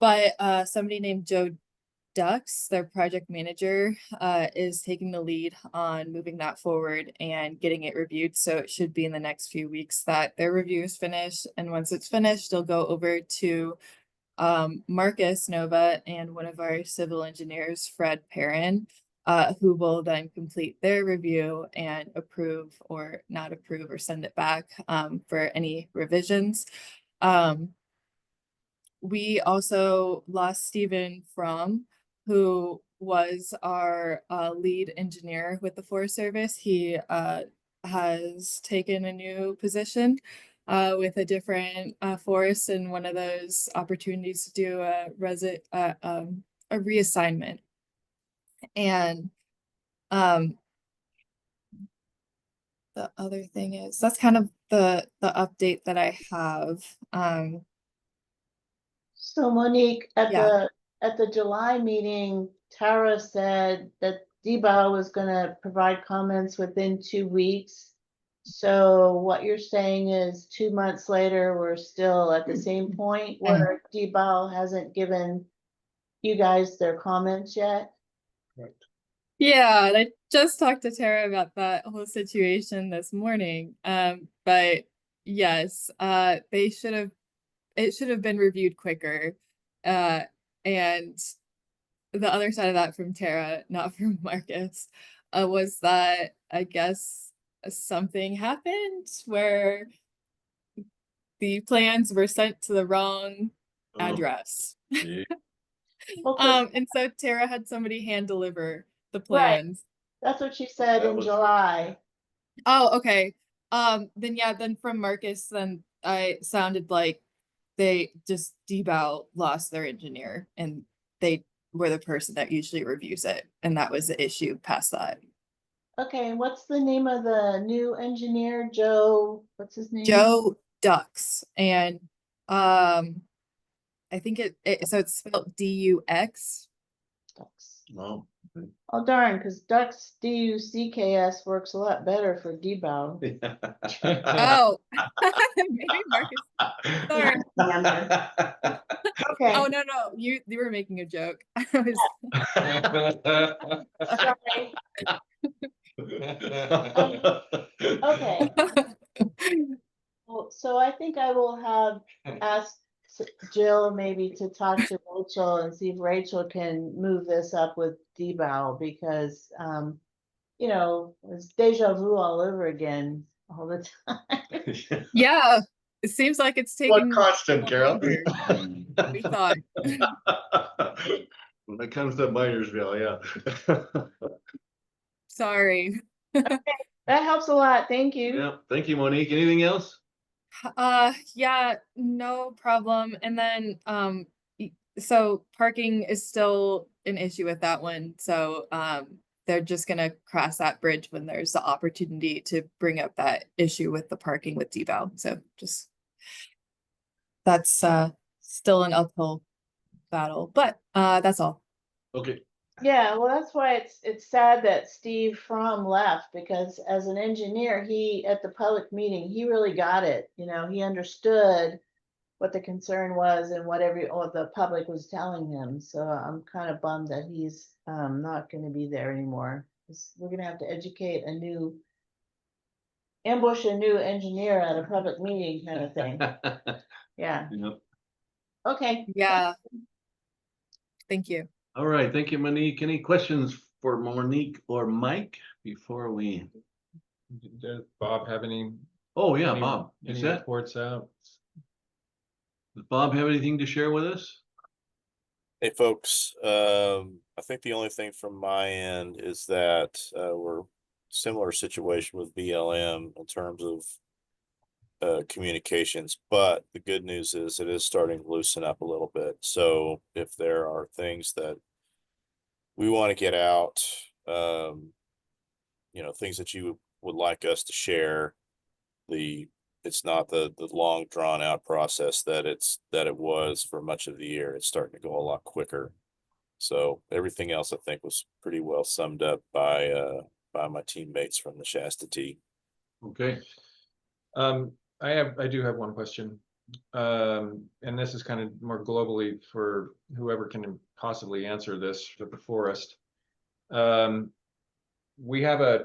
But somebody named Joe Dux, their project manager, is taking the lead on moving that forward and getting it reviewed. So it should be in the next few weeks that their review is finished. And once it's finished, they'll go over to Marcus Nova and one of our civil engineers, Fred Perrin, who will then complete their review and approve or not approve or send it back for any revisions. We also lost Stephen Fromm, who was our lead engineer with the Forest Service. He has taken a new position with a different forest and one of those opportunities to do a reassignment. And the other thing is that's kind of the update that I have. So Monique, at Yeah. the July meeting, Tara said that DBOW was gonna provide comments within 2 weeks. So what you're saying is 2 months later, we're still at the same point where DBOW hasn't given you guys their comments yet? Yeah, and I just talked to Tara about that whole situation this morning. But yes, it should have been reviewed quicker. And the other side of that from Tara, not from Marcus, was that I guess something happened where the plans were sent to the wrong address. And so Tara had somebody hand deliver the plans. That's what she said in July. Oh, okay. Then from Marcus, then I sounded like they just DBOW lost their engineer and they were the person that usually reviews it. And that was the issue past that. Okay, and what's the name of the new engineer? Joe, what's his name? Joe Dux. And I think so it's spelled D-U-X. Dux. Oh. Oh darn, because Dux D-U-C-K-S works a lot better for DBOW. Oh, maybe Marcus. Sorry. Okay. Oh no, you were making a joke. Sorry. Okay. Well, so I think I will ask Jill maybe to talk to Rachel and see if Rachel can move this up with DBOW because, it's deja vu all over again all the time. Yeah, it seems like it's taking constant, Carol. We thought. When it comes to Minersville, yeah. Sorry. Okay, that helps a lot. Thank you. Yeah, thank you, Monique. Anything else? Yeah, no problem. And then so parking is still an issue with that one. So they're just gonna cross that bridge when there's the opportunity to bring up that issue with the parking with DBOW. So just that's still an uphill battle, but that's all. Okay, Yeah, well, that's why it's sad that Steve Fromm left, because as an engineer, he, at the public meeting, he really got it. You know, he understood what the concern was and what the public was telling him. So I'm kind of bummed that he's not going to be there anymore. 'Cause we're going to have to ambush a new engineer at a public meeting kind of thing. Yeah. Yep. Okay. Yeah. Thank you. All right, thank you, Monique. Any questions for Monique or Mike before we? Does Bob have any? Oh, yeah, any- Bob, you Any set? reports out? Does Bob have anything to share with us? Hey, folks, I think the only thing from my end is that, we're similar situation with BLM in terms of communications, but the good news is it is starting to loosen up a little bit. So if there are things that we want to get out, things that you would like us to share, it's not the long drawn out process that it was for much of the year. It's starting to go a lot quicker. So everything else I think was pretty well summed up by my teammates from the Shasta T. Okay, I do have one question. And this is kind of more globally for whoever can possibly answer this for the forest. We have a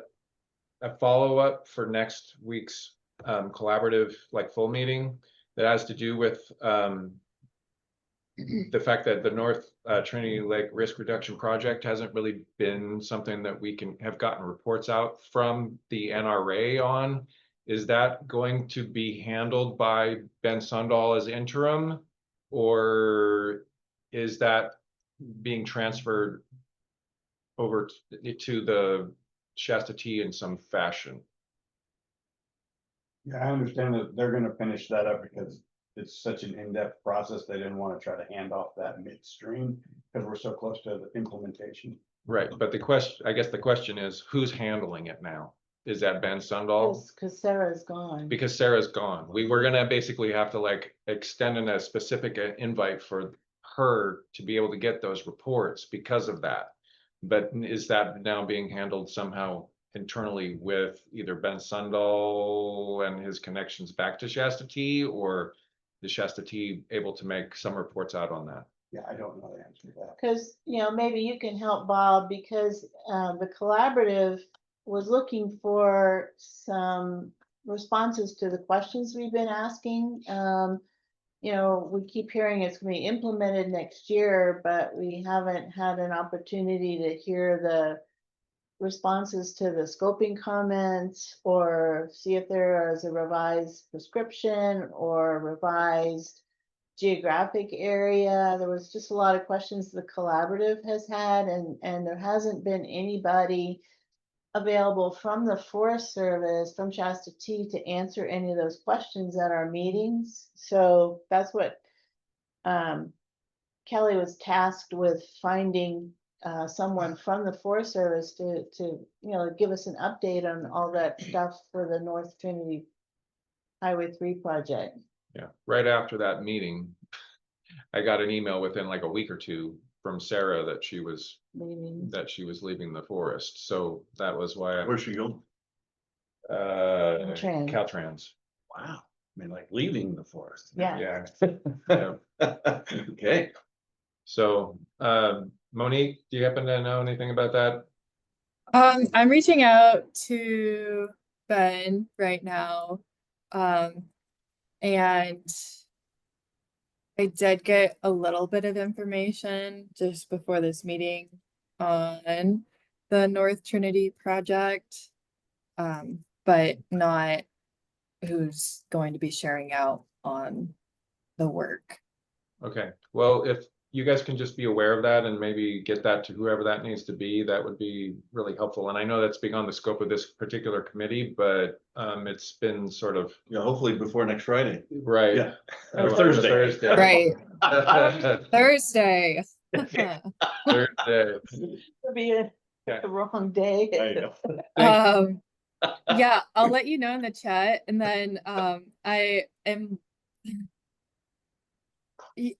follow-up for next week's collaborative, like full meeting, that has to do with the fact that the North Trinity Lake Risk Reduction Project hasn't really been something that we can have gotten reports out from the NRA on. Is that going to be handled by Ben Sundall as interim, or is that being transferred over to the Shasta T in some fashion? Yeah, I understand that they're gonna finish that up because it's such an in-depth process. They didn't want to try to hand off that midstream because we're so close to the implementation. Right, but I guess the question is, who's handling it now? Is that Ben Sundall? Because Sarah's gone. Because Sarah's gone. We were gonna basically have to like extend a specific invite for her to be able to get those reports because of that. But is that now being handled somehow internally with either Ben Sundall and his connections back to Shasta T, or is Shasta T able to make some reports out on that? Yeah, I don't know the answer to that. Because, maybe you can help Bob, because the collaborative was looking for some responses to the questions we've been asking. We keep hearing it's going to be implemented next year, but we haven't had an opportunity to hear the responses to the scoping comments, or see if there is a revised prescription or revised geographic area. There was just a lot of questions the collaborative has had, and there hasn't been anybody available from the Forest Service, from Shasta T, to answer any of those questions at our meetings. So that's what Kelly was tasked with, finding someone from the Forest Service to give us an update on all that stuff for the North Trinity Highway 3 project. Yeah, right after that meeting, I got an email within like a week or two from Sarah that she was leaving the forest. So that was why. Where's she going? Caltrans. Wow, I mean, like leaving the forest. Yeah. Yeah. Okay. So, Monique, do you happen to know anything about that? I'm reaching out to Ben right now. And I did get a little bit of information just before this meeting on the North Trinity project, but not who's going to be sharing out on the work. Okay, well, if you guys can just be aware of that and maybe get that to whoever that needs to be, that would be really helpful. And I know that's beyond the scope of this particular committee, but it's been sort of. Yeah, hopefully before next Friday. Right. Yeah. Or Thursday. Right. Thursday. Thursday. Could be the wrong day. There you go. Yeah, I'll let you know in the chat, and then I am,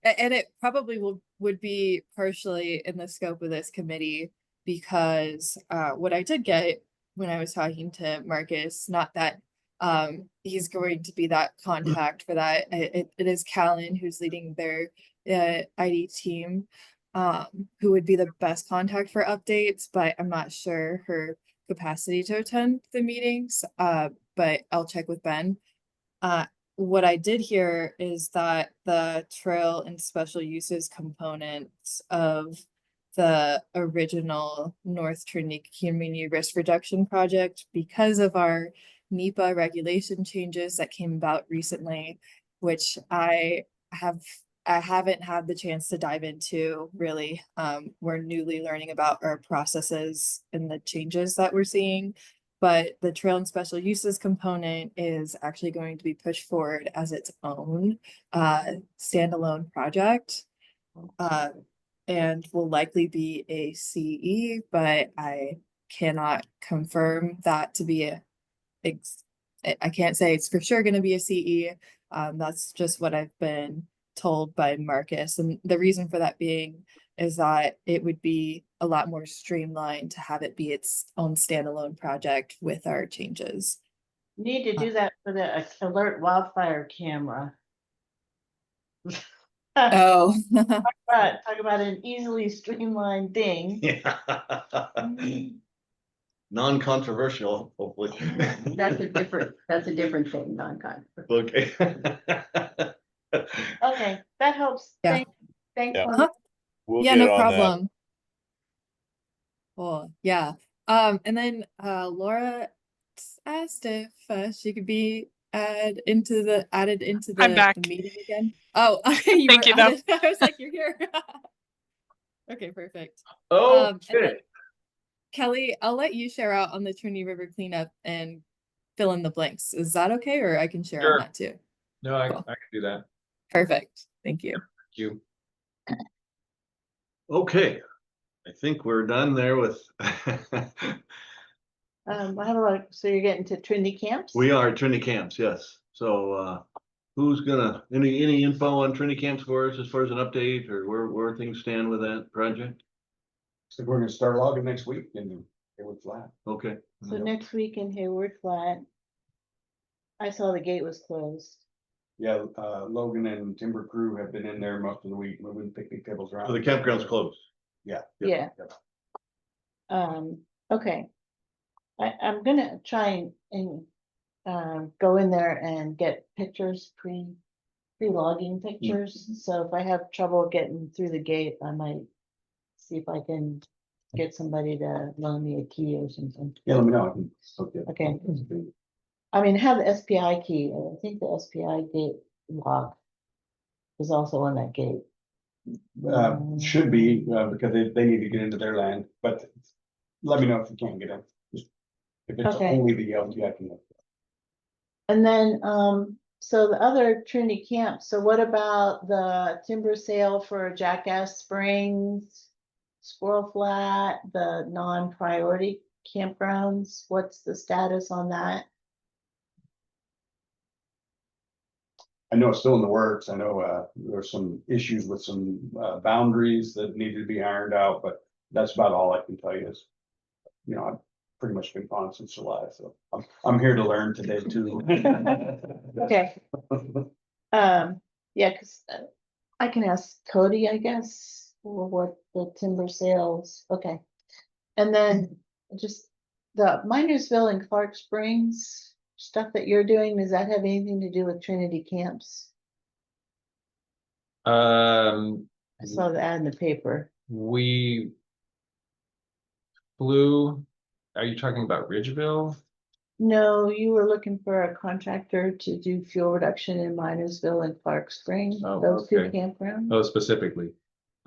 and it probably will would be partially in the scope of this committee because what I did get when I was talking to Marcus, not that he's going to be that contact for that. It is Callan who's leading their ID team, who would be the best contact for updates, but I'm not sure her capacity to attend the meetings. But I'll check with Ben. What I did hear is that the trail and special uses components of the original North Trinity Community Risk Reduction Project, because of our NEPA regulation changes that came about recently, which I haven't had the chance to dive into really. We're newly learning about our processes and the changes that we're seeing. But the trail and special uses component is actually going to be pushed forward as its own standalone project. And will likely be a CE, but I cannot confirm that to be I can't say it's for sure going to be a CE. That's just what I've been told by Marcus. And the reason for that being is that it would be a lot more streamlined to have it be its own standalone project with our changes. Need to do that for the alert wildfire camera. Oh, Talk about an easily streamlined thing. Yeah. Non-controversial, hopefully. That's a different thing, non-controversial. Okay. Okay, that helps. Yeah. Thanks. Yeah. Wanda. We'll yeah, get no on that. problem. Well, yeah. And then Laura asked if she could be added into the I'm back. meeting again. Oh, you Thank were you, though. added. I was like, you're here. Okay, perfect. Oh, And then, Kelly, I'll let you share out on the Trinity River cleanup and fill in the blanks. Is that okay, or I can share on that too? No, I Cool. can do that. Perfect. Thank you. Thank you. okay. I think we're done there with. So you're getting to Trinity camps? We are at Trinity Camps, yes. So who's gonna, any info on Trinity Camps for us as far as an update or where things stand with that project? So we're gonna start logging next week in Hayward Flat. Okay. So next week in Hayward Flat, I saw the gate was closed. Yeah, Logan and Timber Crew have been in there most of the week moving picnic tables around. So the campground's closed. Yeah. Yeah. Okay. I'm gonna try and go in there and get pictures, pre-logging pictures. So if I have trouble getting through the gate, I might see if I can get somebody to loan me a key or something. Yeah, let me know. I can hook you up. Okay. I mean, I have the SPI key. I think the SPI gate lock is also on that gate. Should be, because they need to get into their land, but let me know if you can't get in. Just if it's Okay. only the LG, I can. And then, so the other Trinity camp, so what about the timber sale for Jackass Springs, Squirrel Flat, the non-priority campgrounds? What's the status on that? I know it's still in the works. I know there's some issues with some boundaries that needed to be ironed out, but that's about all I can tell you is, I've pretty much been gone since July, so I'm here to learn today too. Okay. Yeah, because I can ask Cody, I guess, or what the timber sales, okay. And then just the Minersville and Clark Springs stuff that you're doing, does that have anything to do with Trinity camps? I saw the ad in the paper. We flew, are you talking about Ridgeville? No, you were looking for a contractor to do fuel reduction in Minersville and Clark Springs, Oh, those two okay. campgrounds? Oh, specifically.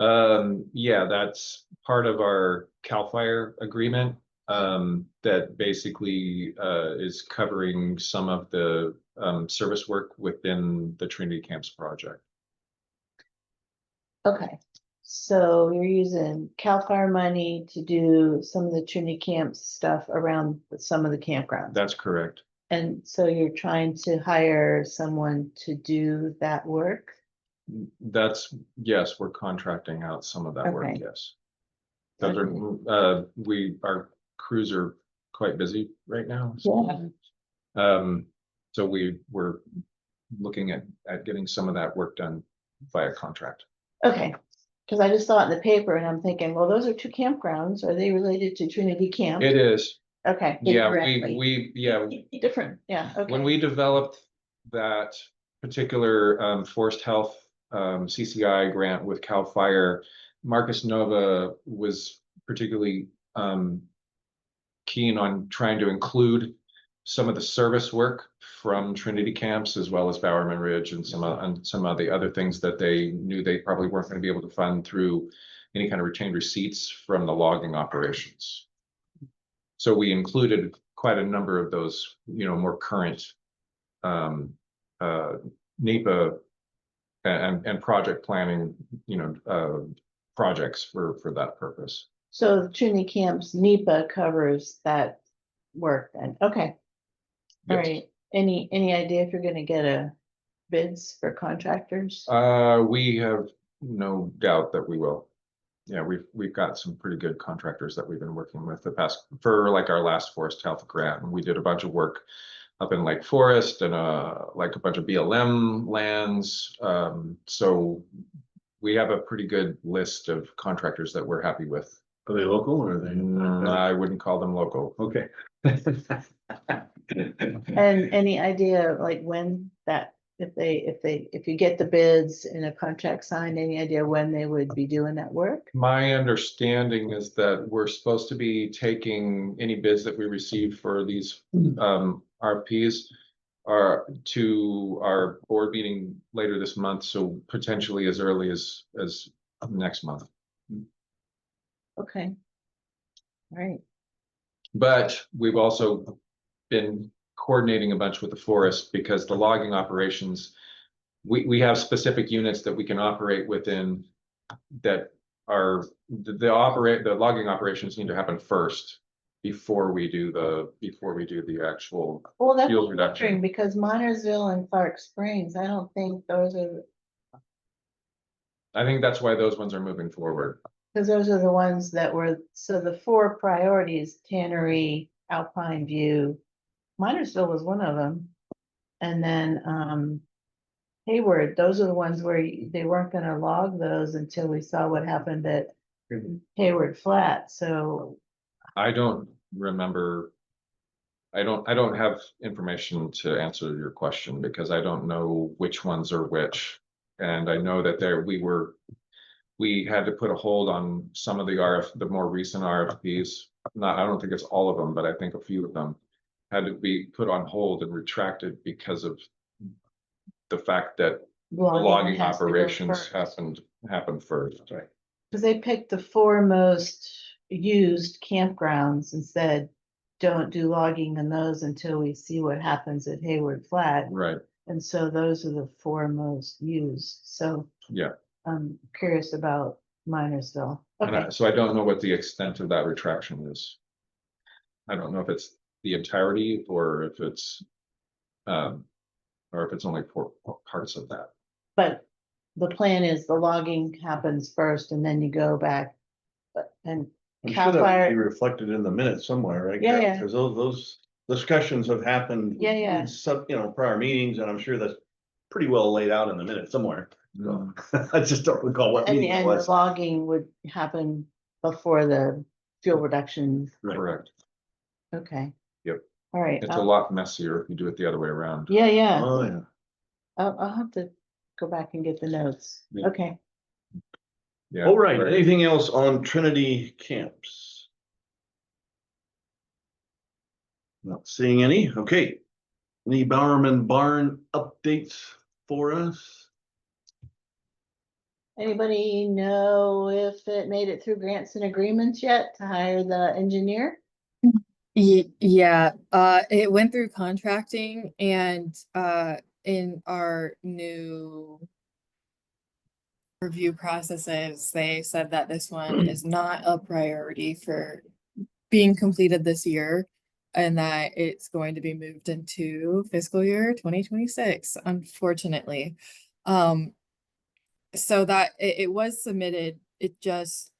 Yeah, that's part of our CAL FIRE agreement. That basically is covering some of the service work within the Trinity Camps project. Okay, so you're using CAL FIRE money to do some of the Trinity camps stuff around some of the campgrounds. That's correct. And so you're trying to hire someone to do that work? That's, yes, we're contracting out some of that work, Okay. yes. Those are, our crews are quite busy right now. So, so we're looking at getting some of that work done via contract. Okay, because I just saw it in the paper and I'm thinking, well, those are two campgrounds. Are they related to Trinity Camp? It is, Okay. yeah, Indirectly. yeah, Different, yeah, okay. when we developed that particular forest health CCI grant with CAL FIRE, Marcus Nova was particularly keen on trying to include some of the service work from Trinity camps as well as Bowerman Ridge and some of the other things that they knew they probably weren't going to be able to fund through any kind of retained receipts from the logging operations. So we included quite a number of those, more current NEPA and project planning, projects for that purpose. So Trinity Camp's NEPA covers that work then, okay. All Yes. right, any idea if you're gonna get a bids for contractors? We have no doubt that we will. Yeah, we've got some pretty good contractors that we've been working with for like our last forest health grant, and we did a bunch of work up in Lake Forest and like a bunch of BLM lands. So we have a pretty good list of contractors that we're happy with. Are they local or are they? I wouldn't call them local. Okay. And any idea like when that, if you get the bids and a contract signed, any idea when they would be doing that work? My understanding is that we're supposed to be taking any bids that we receive for these RFPs to our board meeting later this month, so potentially as early as next month. Okay. All right, But we've also been coordinating a bunch with the forest because the logging operations, we have specific units that we can operate within that are the logging operations need to happen first before we do the actual well, that's fuel what I'm reduction. wondering, because Minersville and Clark Springs, I don't think those are, I think that's why those ones are moving forward. because those are the ones that were, so the four priorities, Tannery, Alpine View, Minersville was one of them. And then Hayward, those are the ones where they weren't gonna log those until we saw what happened at Hayward Flat, so. I don't remember. I don't have information to answer your question because I don't know which ones are which. And I know that we had to put a hold on some of the more recent RFPs. I don't think it's all of them, but I think a few of them had to be put on hold and retracted because of the fact that logging has to go operations first. happened first. Right. Because they picked the four most used campgrounds and said, don't do logging in those until we see what happens at Hayward Flat. Right. And so those are the four most used, so. Yeah. I'm curious about Minersville. Okay, So I don't know what the extent of that retraction is. I don't know if it's the entirety or if it's only parts of that. but the plan is the logging happens first and then you go back. And I'm Cal sure that would be Fire, reflected in the minutes somewhere, right? Yeah, yeah. Because those discussions have happened. Yeah, yeah. in some, prior meetings, and I'm sure that's pretty well laid out in the minutes somewhere. So, I just don't recall what meeting it and the was. logging would happen before the fuel reduction. Right. Correct. Okay. Yep. All right. It's a lot messier if you do it the other way around. Yeah, yeah. Oh, yeah. I'll have to go back and get the notes. Yeah. Okay. Yeah. All right, anything else on Trinity camps? Not seeing any, okay. Any Bowerman barn updates for us? Anybody know if it made it through grants and agreements yet to hire the engineer? Yeah, it went through contracting and in our new review processes, they said that this one is not a priority for being completed this year and that it's going to be moved into fiscal year 2026, unfortunately. so that it was submitted, it just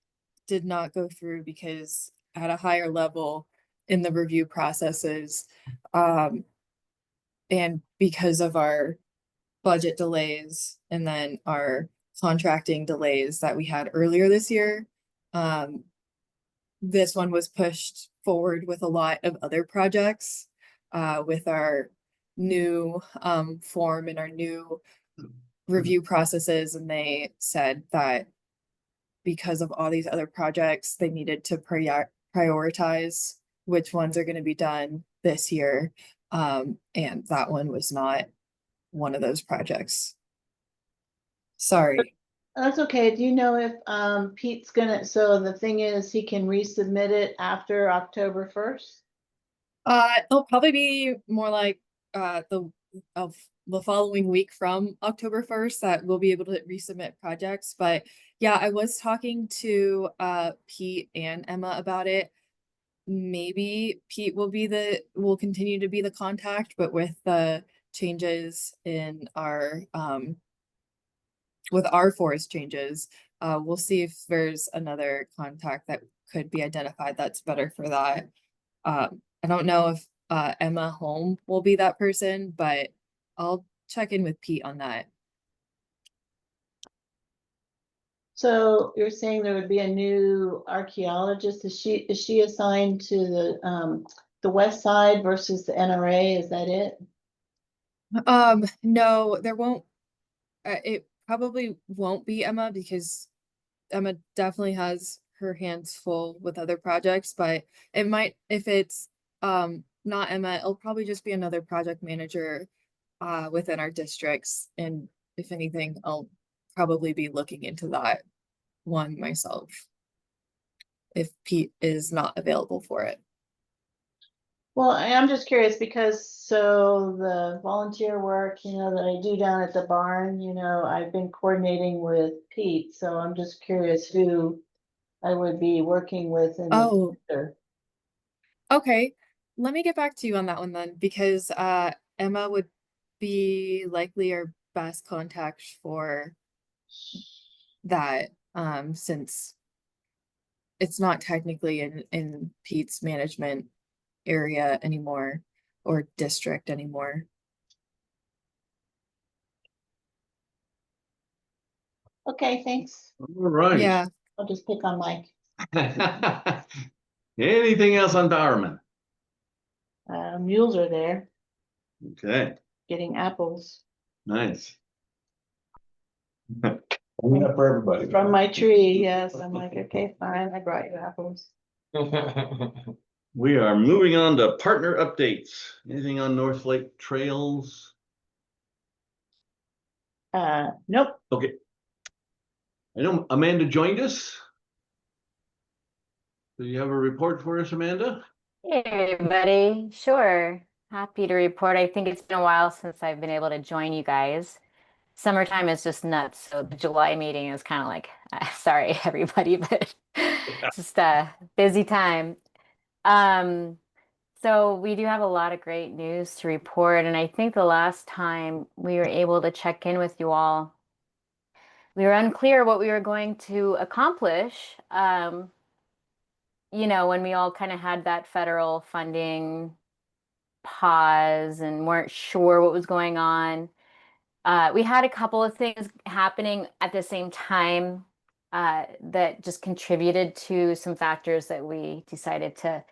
did not go through because at a higher level in the review processes, and because of our budget delays and then our contracting delays that we had earlier this year, this one was pushed forward with a lot of other projects, with our new form and our new review processes, and they said that because of all these other projects, they needed to prioritize which ones are going to be done this year. And that one was not one of those projects. Sorry. That's okay. Do you know if Pete's gonna, so the thing is, he can resubmit it after October 1st? It'll probably be more like of the following week from October 1st that we'll be able to resubmit projects. But yeah, I was talking to Pete and Emma about it. Maybe Pete will continue to be the contact, but with the changes in our with our forest changes, we'll see if there's another contact that could be identified that's better for that. I don't know if Emma Holm will be that person, but I'll check in with Pete on that. So you're saying there would be a new archaeologist? Is she assigned to the west side versus the NRA? Is that it? No, there won't. It probably won't be Emma because Emma definitely has her hands full with other projects, but it might, if it's not Emma, it'll probably just be another project manager within our districts. And if anything, I'll probably be looking into that one myself if Pete is not available for it. Well, I'm just curious because so the volunteer work, that I do down at the barn, I've been coordinating with Pete, so I'm just curious who I would be working with in the future. Okay, let me get back to you on that one then, because Emma would be likely our best contact for that, since it's not technically in Pete's management area anymore or district anymore. Okay, thanks. All right. Yeah. I'll just pick on Mike. Anything else on Bowerman? Mules are there Okay, getting apples nice. Clean up for everybody. from my tree. Yes, I'm like, okay, fine, I brought you apples. We are moving on to partner updates. Anything on North Lake Trails? Nope. Okay. I know Amanda joined us. Do you have a report for us, Amanda? Hey, everybody. Sure. Happy to report. I think it's been a while since I've been able to join you guys. Summertime is just nuts. So the July meeting is kind of like, sorry, everybody, but just a busy time. So we do have a lot of great news to report. And I think the last time we were able to check in with you all, we were unclear what we were going to accomplish. When we all kind of had that federal funding pause and weren't sure what was going on. We had a couple of things happening at the same time that just contributed to some factors that we decided to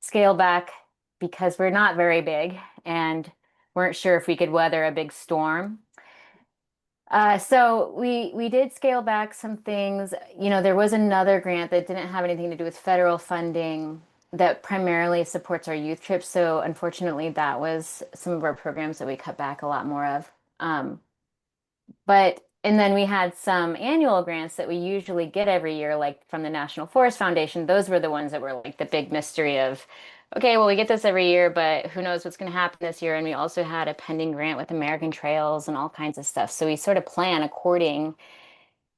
scale back because we're not very big and weren't sure if we could weather a big storm. So we did scale back some things. There was another grant that didn't have anything to do with federal funding that primarily supports our youth trips. So unfortunately, that was some of our programs that we cut back a lot more of. And then we had some annual grants that we usually get every year, like from the National Forest Foundation. Those were the ones that were like the big mystery of, okay, well, we get this every year, but who knows what's going to happen this year? And we also had a pending grant with American Trails and all kinds of stuff. So we sort of plan according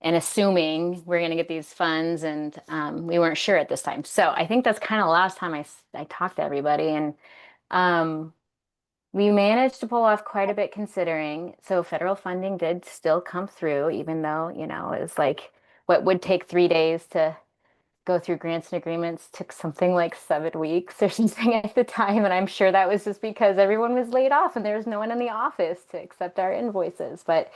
and assuming we're going to get these funds, and we weren't sure at this time. So I think that's kind of the last time I talked to everybody. And We managed to pull off quite a bit considering, so federal funding did still come through, even though, you know, it was like what would take 3 days to go through grants and agreements took something like 7 weeks or something at the time. And I'm sure that was just because everyone was laid off and there was no one in the office to accept our invoices. But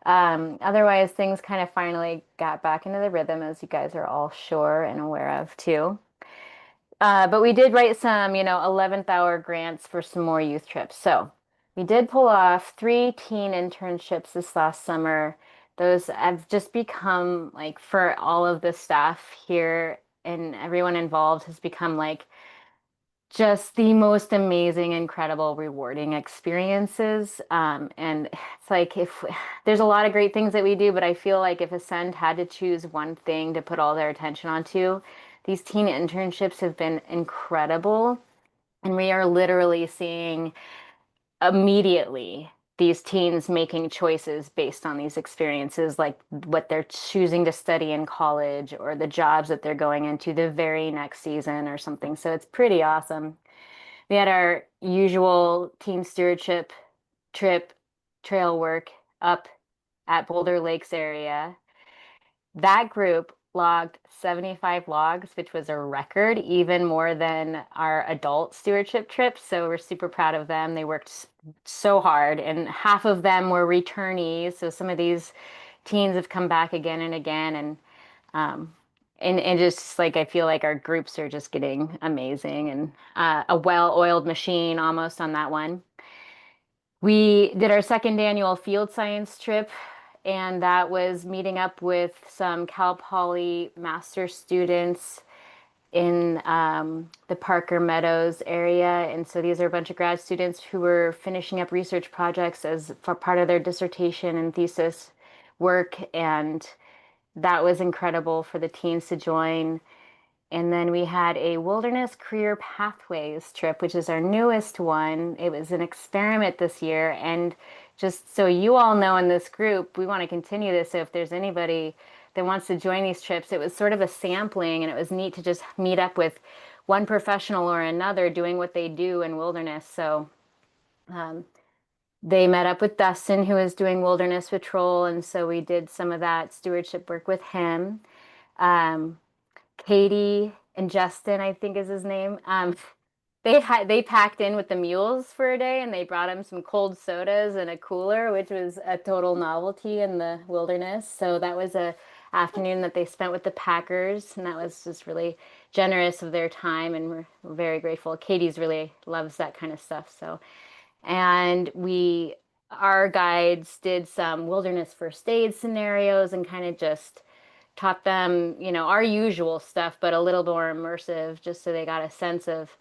otherwise, things kind of finally got back into the rhythm, as you guys are all sure and aware of too. But we did write some, you know, 11th hour grants for some more youth trips. So we did pull off 3 teen internships this last summer. Those have just become like, for all of the staff here and everyone involved, has become like just the most amazing, incredible, rewarding experiences. And it's like, if there's a lot of great things that we do, but I feel like if Ascend had to choose one thing to put all their attention onto, these teen internships have been incredible. And we are literally seeing immediately these teens making choices based on these experiences, like what they're choosing to study in college or the jobs that they're going into the very next season or something. So it's pretty awesome. We had our usual teen stewardship trip trail work up at Boulder Lakes area. That group logged 75 logs, which was a record, even more than our adult stewardship trips. So we're super proud of them. They worked so hard, and half of them were returnees. So some of these teens have come back again and again, and just like, I feel like our groups are just getting amazing, and a well-oiled machine almost on that one. We did our second annual field science trip, and that was meeting up with some Cal Poly master students in the Parker Meadows area. And so these are a bunch of grad students who were finishing up research projects as for part of their dissertation and thesis work. And that was incredible for the teens to join. And then we had a Wilderness Career Pathways trip, which is our newest one. It was an experiment this year. And just so you all know, in this group, we want to continue this. So if there's anybody that wants to join these trips, it was sort of a sampling, and it was neat to just meet up with one professional or another doing what they do in wilderness. So they met up with Dustin, who is doing wilderness patrol. And so we did some of that stewardship work with him. Katie and Justin, I think is his name. They packed in with the mules for a day, and they brought him some cold sodas and a cooler, which was a total novelty in the wilderness. So that was a afternoon that they spent with the packers, and that was just really generous of their time, and we're very grateful. Katie's really loves that kind of stuff. So, and our guides did some wilderness first aid scenarios and kind of just taught them, you know, our usual stuff, but a little more immersive, just so they got a sense of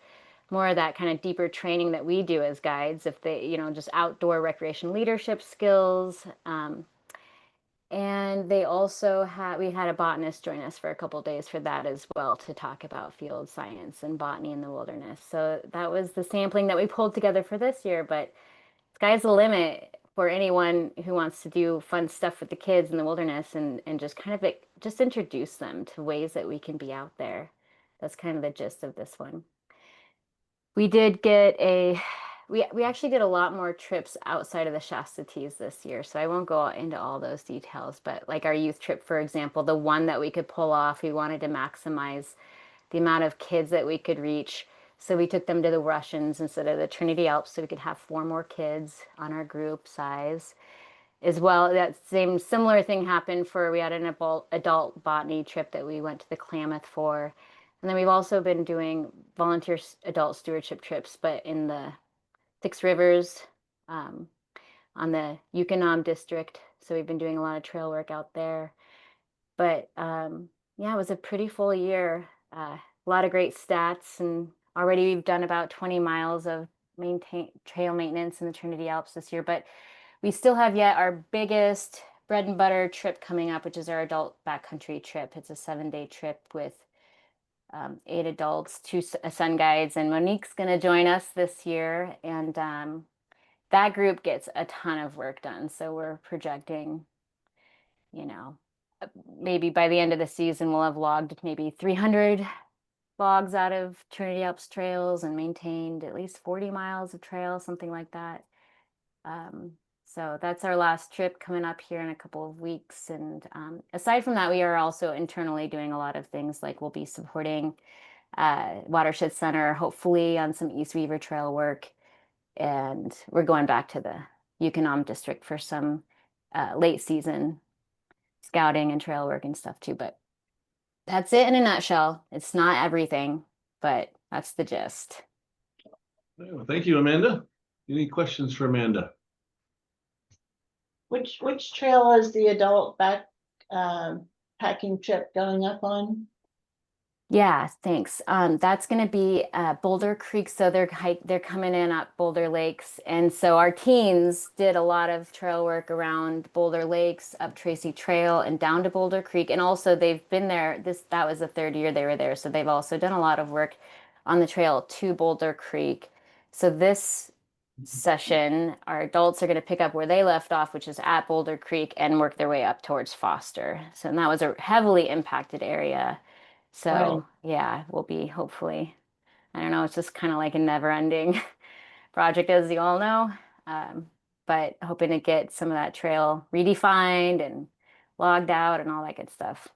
more of that kind of deeper training that we do as guides, if they, you know, just outdoor recreation leadership skills. And they also we had a botanist join us for a couple days for that as well, to talk about field science and botany in the wilderness. So that was the sampling that we pulled together for this year, but sky's the limit for anyone who wants to do fun stuff with the kids in the wilderness, and just kind of just introduce them to ways that we can be out there. That's kind of the gist of this one. We did get we actually did a lot more trips outside of the Shasta Tees this year, so I won't go into all those details, but like our youth trip, for example, the one that we could pull off, we wanted to maximize the amount of kids that we could reach. So we took them to the Russians instead of the Trinity Alps, so we could have 4 more kids on our group size. As well, that similar thing happened we had an adult botany trip that we went to the Klamath for. And then we've also been doing volunteer adult stewardship trips, but in the 6 Rivers, on the Yukonom district. So we've been doing a lot of trail work out there. But yeah, it was a pretty full year. A lot of great stats, and already we've done about 20 miles of trail maintenance in the Trinity Alps this year. But we still have yet our biggest bread and butter trip coming up, which is our adult backcountry trip. It's a 7-day trip with 8 adults, 2 Sun guides, and Monique's going to join us this year. And that group gets a ton of work done. So we're projecting, you know, maybe by the end of the season, we'll have logged maybe 300 logs out of Trinity Alps trails and maintained at least 40 miles of trail, something like that. So that's our last trip coming up here in a couple of weeks. And aside from that, we are also internally doing a lot of things, like we'll be supporting Watershed Center, hopefully on some East Weaver Trail work. And we're going back to the Yukonom district for some late season scouting and trail work and stuff too. But that's it in a nutshell. It's not everything, but that's the gist. Well, thank you, Amanda. Any questions for Amanda? Which trail is the adult packing trip going up on? Yeah, thanks. That's going to be Boulder Creek. So they're coming in up Boulder Lakes. And so our teens did a lot of trail work around Boulder Lakes, up Tracy Trail, and down to Boulder Creek. And also they've been there. That was the third year they were there. So they've also done a lot of work on the trail to Boulder Creek. So this session, our adults are going to pick up where they left off, which is at Boulder Creek, and work their way up towards Foster. So and that was a heavily impacted area. So Right. yeah, we'll be hopefully, I don't know, it's just kind of like a never ending project, as you all know. But hoping to get some of that trail redefined and logged out and all that good stuff.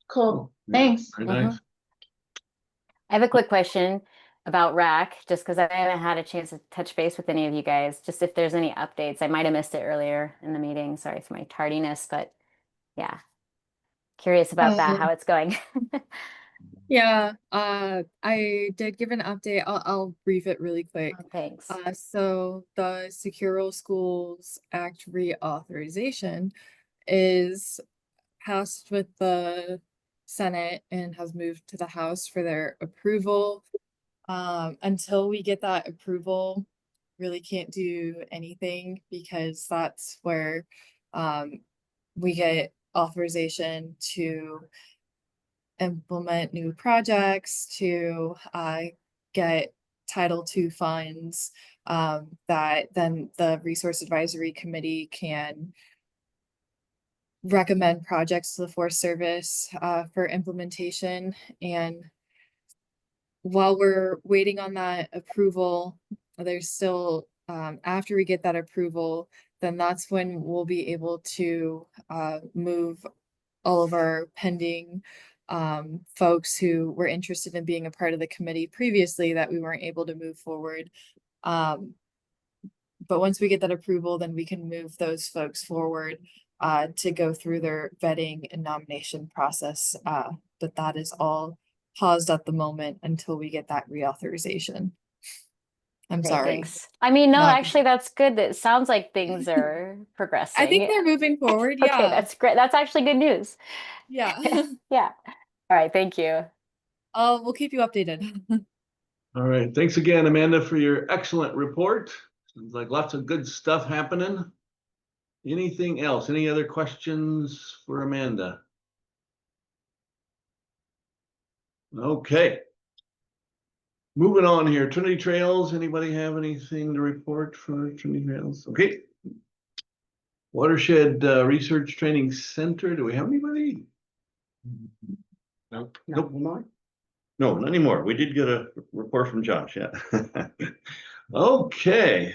Cool. Thanks. Very nice. I have a quick question about RAC, just because I haven't had a chance to touch base with any of you guys. Just if there's any updates. I might have missed it earlier in the meeting. Sorry for my tardiness, but yeah, curious about that, how it's going. Yeah, I did give an update. I'll brief it really quick. Thanks. So the Secure Rural Schools Act reauthorization is passed with the Senate and has moved to the House for their approval. Until we get that approval, really can't do anything, because that's where we get authorization to implement new projects, to get Title II funds, that then the Resource Advisory Committee can recommend projects to the Forest Service for implementation. And while we're waiting on that approval, there's still, after we get that approval, then that's when we'll be able to move all of our pending folks who were interested in being a part of the committee previously that we weren't able to move forward. But once we get that approval, then we can move those folks forward to go through their vetting and nomination process. But that is all paused at the moment until we get that reauthorization. I'm Great, sorry. thanks. I mean, no, Not- actually, that's good. It sounds like things are progressing. I think they're moving forward. Yeah. Okay, that's great. That's actually good news. Yeah. Yeah. All right, thank you. We'll keep you updated. All right. Thanks again, Amanda, for your excellent report. Sounds like lots of good stuff happening. Anything else? Any other questions for Amanda? Okay. Moving on here, Trinity Trails. Anybody have anything to report for Trinity Trails? Okay. Watershed Research Training Center. Do we have anybody? Nope. Nope. No, not anymore. We did get a report from Josh, yeah. Okay.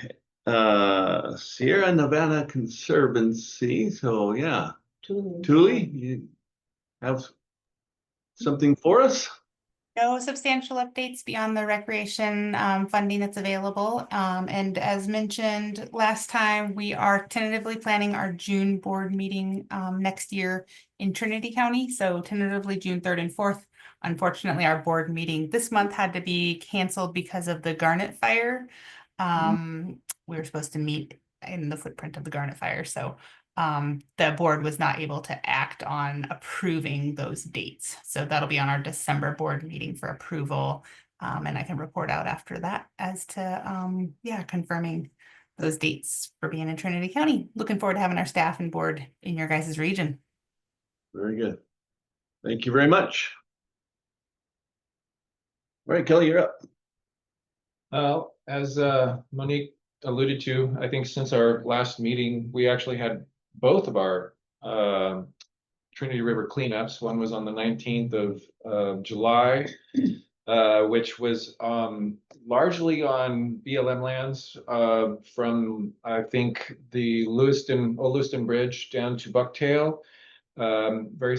Sierra Nevada Conservancy. So yeah. Tuli, you have something for us? No substantial updates beyond the recreation funding that's available. And as mentioned last time, we are tentatively planning our June board meeting next year in Trinity County. So tentatively June 3rd and 4th. Unfortunately, our board meeting this month had to be canceled because of the Garnet fire. We were supposed to meet in the footprint of the Garnet fire. So the board was not able to act on approving those dates. So that'll be on our December board meeting for approval. And I can report out after that as to, yeah, confirming those dates for being in Trinity County. Looking forward to having our staff and board in your guys' region. Very good. Thank you very much. All right, Kelly, you're up. As Monique alluded to, I think since our last meeting, we actually had both of our Trinity River cleanups. One was on the 19th of July, which was largely on BLM lands from, I think, the Lewiston Bridge down to Bucktail. Very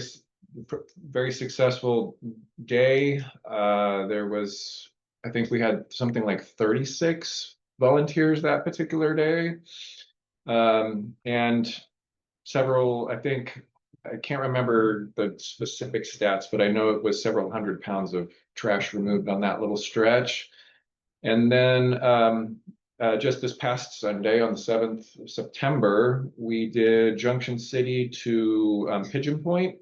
successful day. There was, I think we had something like 36 volunteers that particular day. And several, I think, I can't remember the specific stats, but I know it was several hundred pounds of trash removed on that little stretch. And then just this past Sunday on the 7th of September, we did Junction City to Pigeon Point,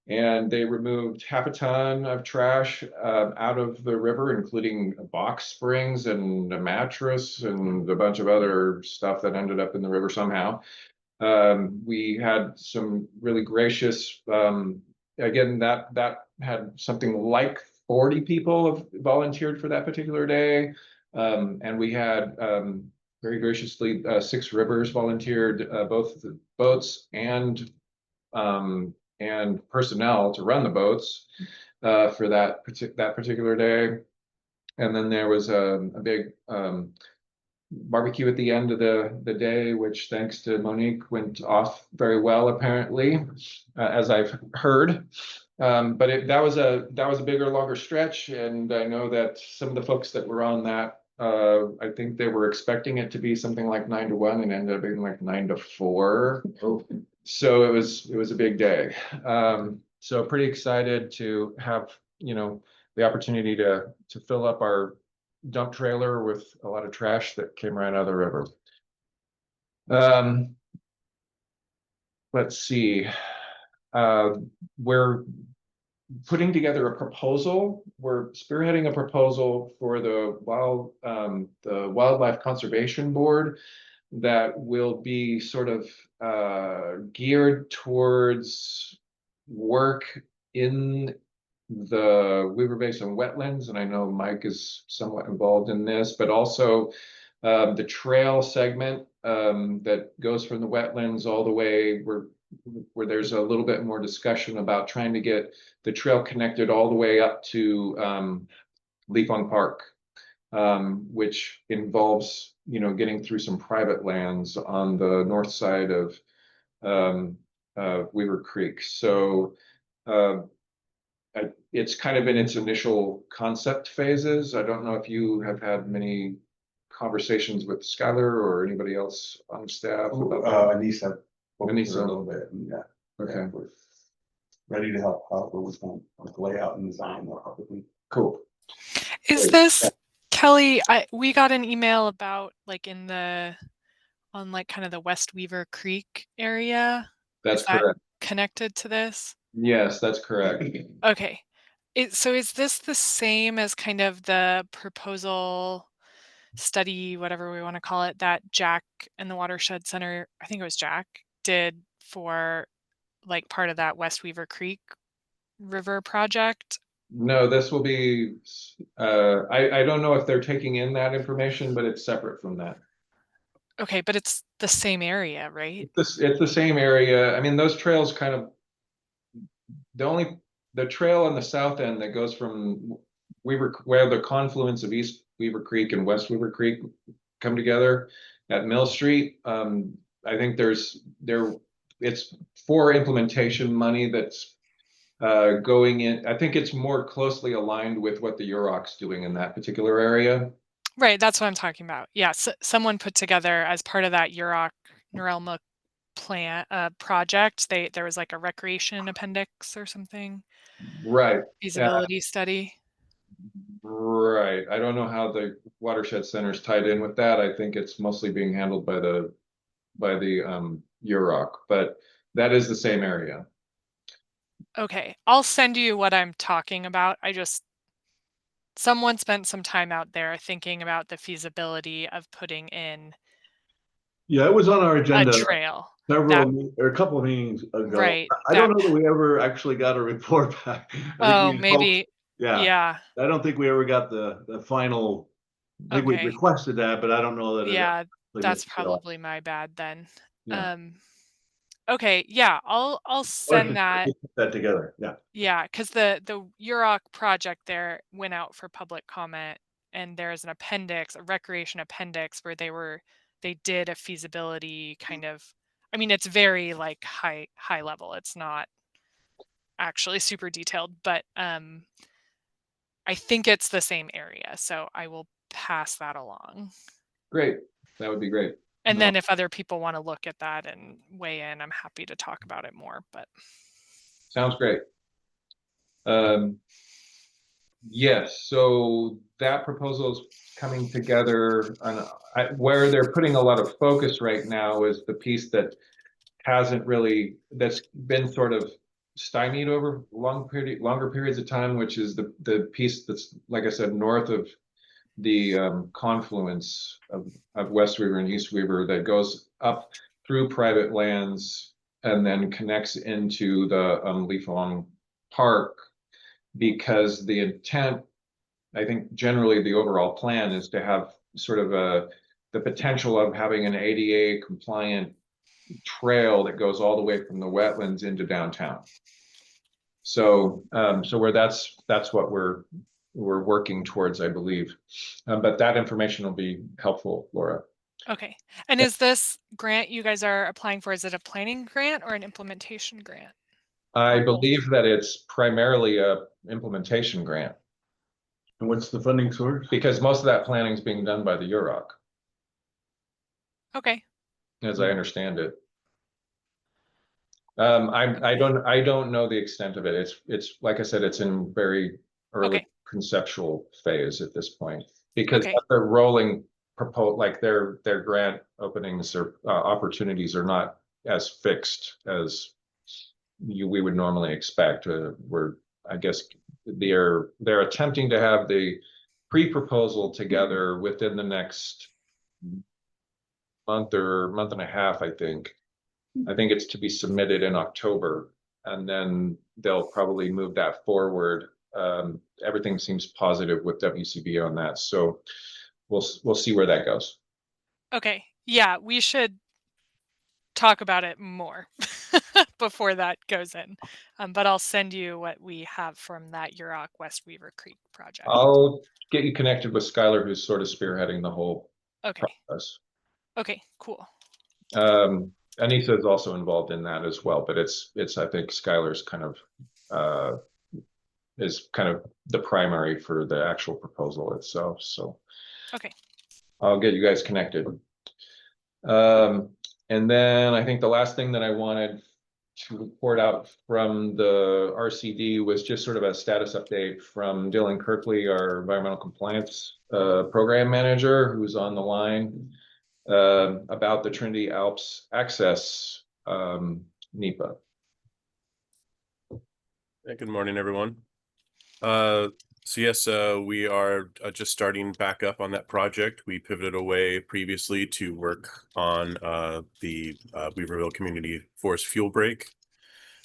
and they removed half a ton of trash out of the river, including box springs and a mattress and a bunch of other stuff that ended up in the river somehow. We had some really gracious, again, that had something like 40 people have volunteered for that particular day. And we had very graciously 6 Rivers volunteered, both the boats and personnel to run the boats for that particular day. And then there was a big barbecue at the end of the day, which, thanks to Monique, went off very well, apparently, as I've heard. But that was a bigger, longer stretch, and I know that some of the folks that were on that, I think they were expecting it to be something like 9 to 1, and ended up being like 9 to 4. So it was a big day. So pretty excited to have, the opportunity to fill up our dump trailer with a lot of trash that came right out of the river. Let's see. We're putting together a proposal. We're spearheading a proposal for the Wildlife Conservation Board that will be sort of geared towards work in the Weaver Basin wetlands, and I know Mike is somewhat involved in this, but also the trail segment that goes from the wetlands all the way where there's a little bit more discussion about trying to get the trail connected all the way up to Leafong Park, which involves, getting through some private lands on the north side of Weaver Creek. So it's kind of in its initial concept phases. I don't know if you have had many conversations with Skylar or anybody else on staff about that. Anissa, a little bit, and yeah. Okay. Yeah, we're ready to help out with layout and design more probably. Cool. Is this, Kelly, we got an email about on kind of the West Weaver Creek area. That's Is that correct. connected to this? Yes, that's correct. Okay. So is this the same as kind of the proposal study, whatever we want to call it, that Jack and the Watershed Center, I think it was Jack, did for part of that West Weaver Creek River project? No, this will be, I don't know if they're taking in that information, but it's separate from that. Okay, but it's the same area, right? It's the same area. I mean, those trails kind of, the trail on the south end that goes from where the confluence of East Weaver Creek and West Weaver Creek come together at Mill Street. I think it's for implementation money that's going in. I think it's more closely aligned with what the UROC's doing in that particular area. Right, that's what I'm talking about. Yeah, so someone put together as part of that UROC Norelma plan project. There was a recreation appendix or something. Right. Feasibility study. Right. I don't know how the Watershed Center is tied in with that. I think it's mostly being handled by the UROC, but that is the same area. Okay, I'll send you what I'm talking about. Someone spent some time out there thinking about the feasibility of putting in Yeah, it was on our agenda. a trail. A couple of meetings ago. Right. I don't know that we ever actually got a report back. Oh, maybe. Yeah. I don't think we ever got the final. I think we Okay. requested that, but I don't know that. Yeah, that's probably my bad then. Yeah. Okay, yeah, I'll send that. Put that together, yeah. Yeah, because the UROC project there went out for public comment, and there's an appendix, a recreation appendix, where they did a feasibility kind of. I mean, it's very like high level. It's not actually super detailed, but I think it's the same area, so I will pass that along. Great, that would be great. And No. then if other people want to look at that and weigh in, I'm happy to talk about it more. But Sounds great. Yes, so that proposal is coming together, and where they're putting a lot of focus right now is the piece that hasn't really, that's been sort of stymied over longer periods of time, which is the piece that's, like I said, north of the confluence of West Weaver and East Weaver, that goes up through private lands and then connects into the Leafalong Park, because the intent, I think generally the overall plan is to have sort of the potential of having an ADA compliant trail that goes all the way from the wetlands into downtown. So where that's what we're working towards, I believe. But that information will be helpful, Laura. okay. And is this grant you guys are applying for, is it a planning grant or an implementation grant? I believe that it's primarily a implementation grant. And what's the funding source? Because most of that planning is being done by the UROC. Okay. As I understand it. I don't know the extent of it. It's like I said, it's in very early conceptual phase at this point, because they're rolling like their grant openings or opportunities are not as fixed as we would normally expect. I guess they're attempting to have the pre-proposal together within the next month or month and a half, I think. I think it's to be submitted in October, and then they'll probably move that forward. Everything seems positive with WCB on that, so we'll see where that goes. Okay, yeah, we should talk about it more before that goes in. But I'll send you what we have from that UROC West Weaver Creek project. I'll get you connected with Skylar, who's sort of spearheading the whole process. Okay, cool. Anissa is also involved in that as well, but it's I think Skylar's kind of is kind of the primary for the actual proposal itself. So okay, I'll get you guys connected. And then I think the last thing that I wanted to report out from the RCD was just sort of a status update from Dylan Kirkley, our environmental compliance program manager, who's on the line, about the Trinity Alps access NEPA. Good morning, everyone. So yes, we are just starting back up on that project. We pivoted away previously to work on the Weaverville Community Forest Fuel Break.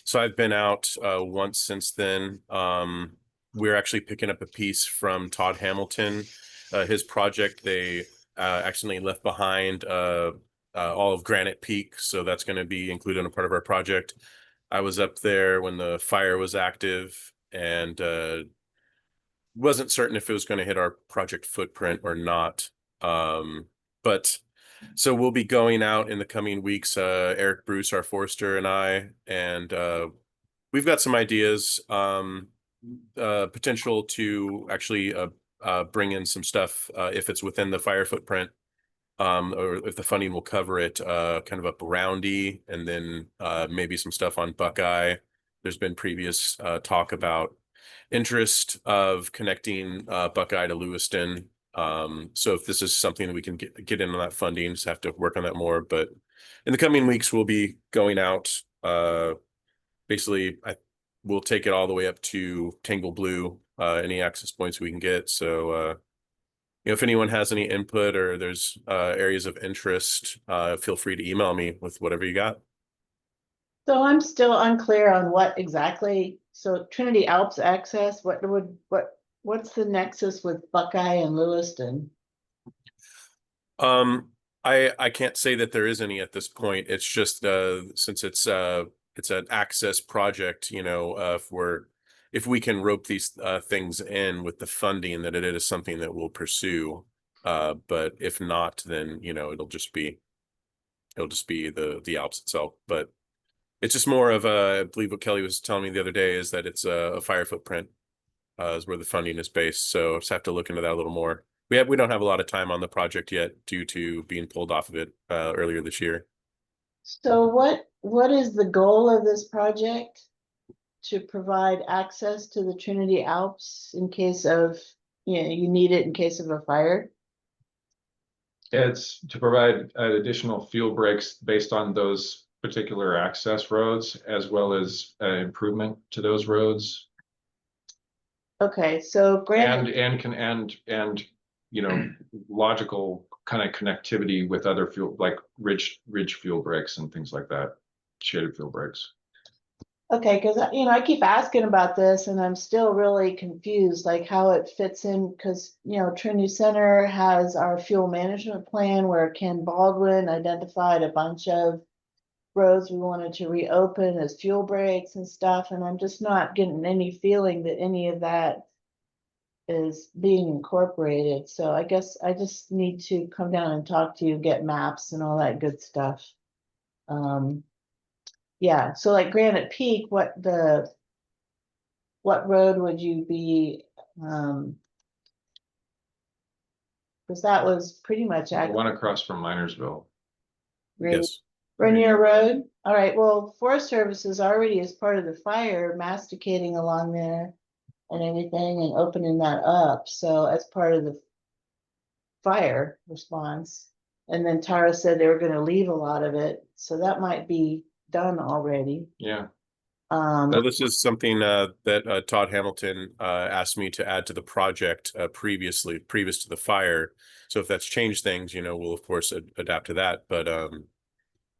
So I've been out once since then. We're actually picking up a piece from Todd Hamilton. His project, they accidentally left behind all of Granite Peak, so that's going to be included in a part of our project. I was up there when the fire was active, and wasn't certain if it was going to hit our project footprint or not. But so we'll be going out in the coming weeks, Eric Bruce, our forester, and I, and we've got some ideas, potential to actually bring in some stuff if it's within the fire footprint, or if the funding will cover it, kind of up Roundy, and then maybe some stuff on Buckeye. There's been previous talk about interest of connecting Buckeye to Lewiston. So if this is something that we can get in on that funding, just have to work on that more. But in the coming weeks, we'll be going out. Basically, we'll take it all the way up to Tangle Blue, any access points we can get. So if anyone has any input or there's areas of interest, feel free to email me with whatever you got. So I'm still unclear on what exactly, so Trinity Alps access, what's the nexus with Buckeye and Lewiston? I can't say that there is any at this point. It's just since it's an access project, you know, if we can rope these things in with the funding, that it is something that we'll pursue. But if not, then you know it'll just be the Alps itself. But it's just more of I believe what Kelly was telling me the other day is that it's a fire footprint is where the funding is based. So I just have to look into that a little more. We don't have a lot of time on the project yet due to being pulled off of it earlier this year. So what is the goal of this project? To provide access to the Trinity Alps in case of, you know, you need it in case of a fire? It's to provide additional fuel breaks based on those particular access roads, as well as improvement to those roads. Okay, so granted, And you know, logical kind of connectivity with other fuel, like ridge fuel breaks and things like that, shaded fuel breaks. okay, because you know, I keep asking about this and I'm still really confused, like how it fits in, because you know, Trinity Center has our fuel management plan where Ken Baldwin identified a bunch of roads we wanted to reopen as fuel breaks and stuff, and I'm just not getting any feeling that any of that is being incorporated. So I guess I just need to come down and talk to you, get maps and all that good stuff. Yeah, so like Granite Peak, what road would you be, because that was pretty much The one across from Minersville. Yes. Rainier Road. All right, well, Forest Service is already as part of the fire masticating along there and everything and opening that up. So as part of the fire response. And then Tara said they were gonna leave a lot of it, so that might be done already. Yeah. Well, this is something that Todd Hamilton asked me to add to the project previous to the fire. So if that's changed things, you know, we'll of course adapt to that. But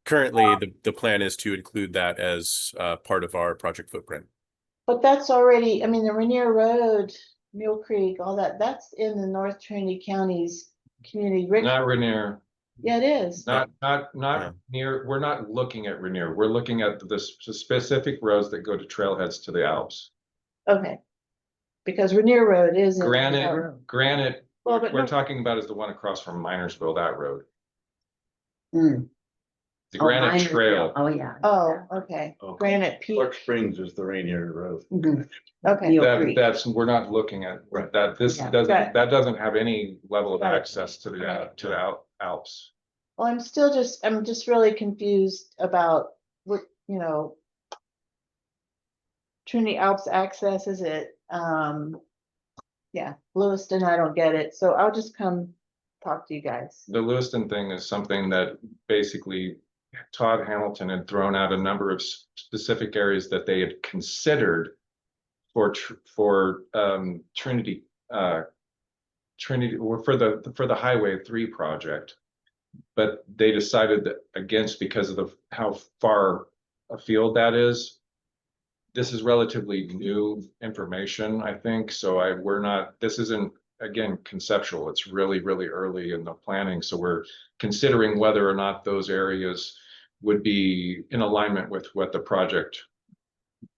currently, the plan is to include that as part of our project footprint. But that's already, I mean, the Rainier Road, Mule Creek, all that, that's in the North Trinity County's community. Not Rainier. Yeah, it is. Not near, we're not looking at Rainier. We're looking at the specific roads that go to trailheads to the Alps. Okay. Because Rainier Road is in. Granite, Well, but we're no- talking about is the one across from Minersville, that road. Mm. The Oh, Granite Minersville. Trail. Oh, yeah. Oh, okay. Okay. Granite Peak. Clark Springs is the Rainier Road. Mhm. Okay. Mule Creek. We're not looking at Right. that. This Yeah. doesn't, Right. that doesn't have any level of Right. access to the Alps. Well, I'm just really confused about what, you know, Trinity Alps access, is it, yeah, Lewiston, I don't get it, so I'll just come talk to you guys. The Lewiston thing is something that basically Todd Hamilton had thrown out a number of specific areas that they had considered for Trinity, or for the Highway 3 project. But they decided against because of how far afield that is. This is relatively new information, I think, so this isn't, again, conceptual. It's really, really early in the planning, so we're considering whether or not those areas would be in alignment with what the project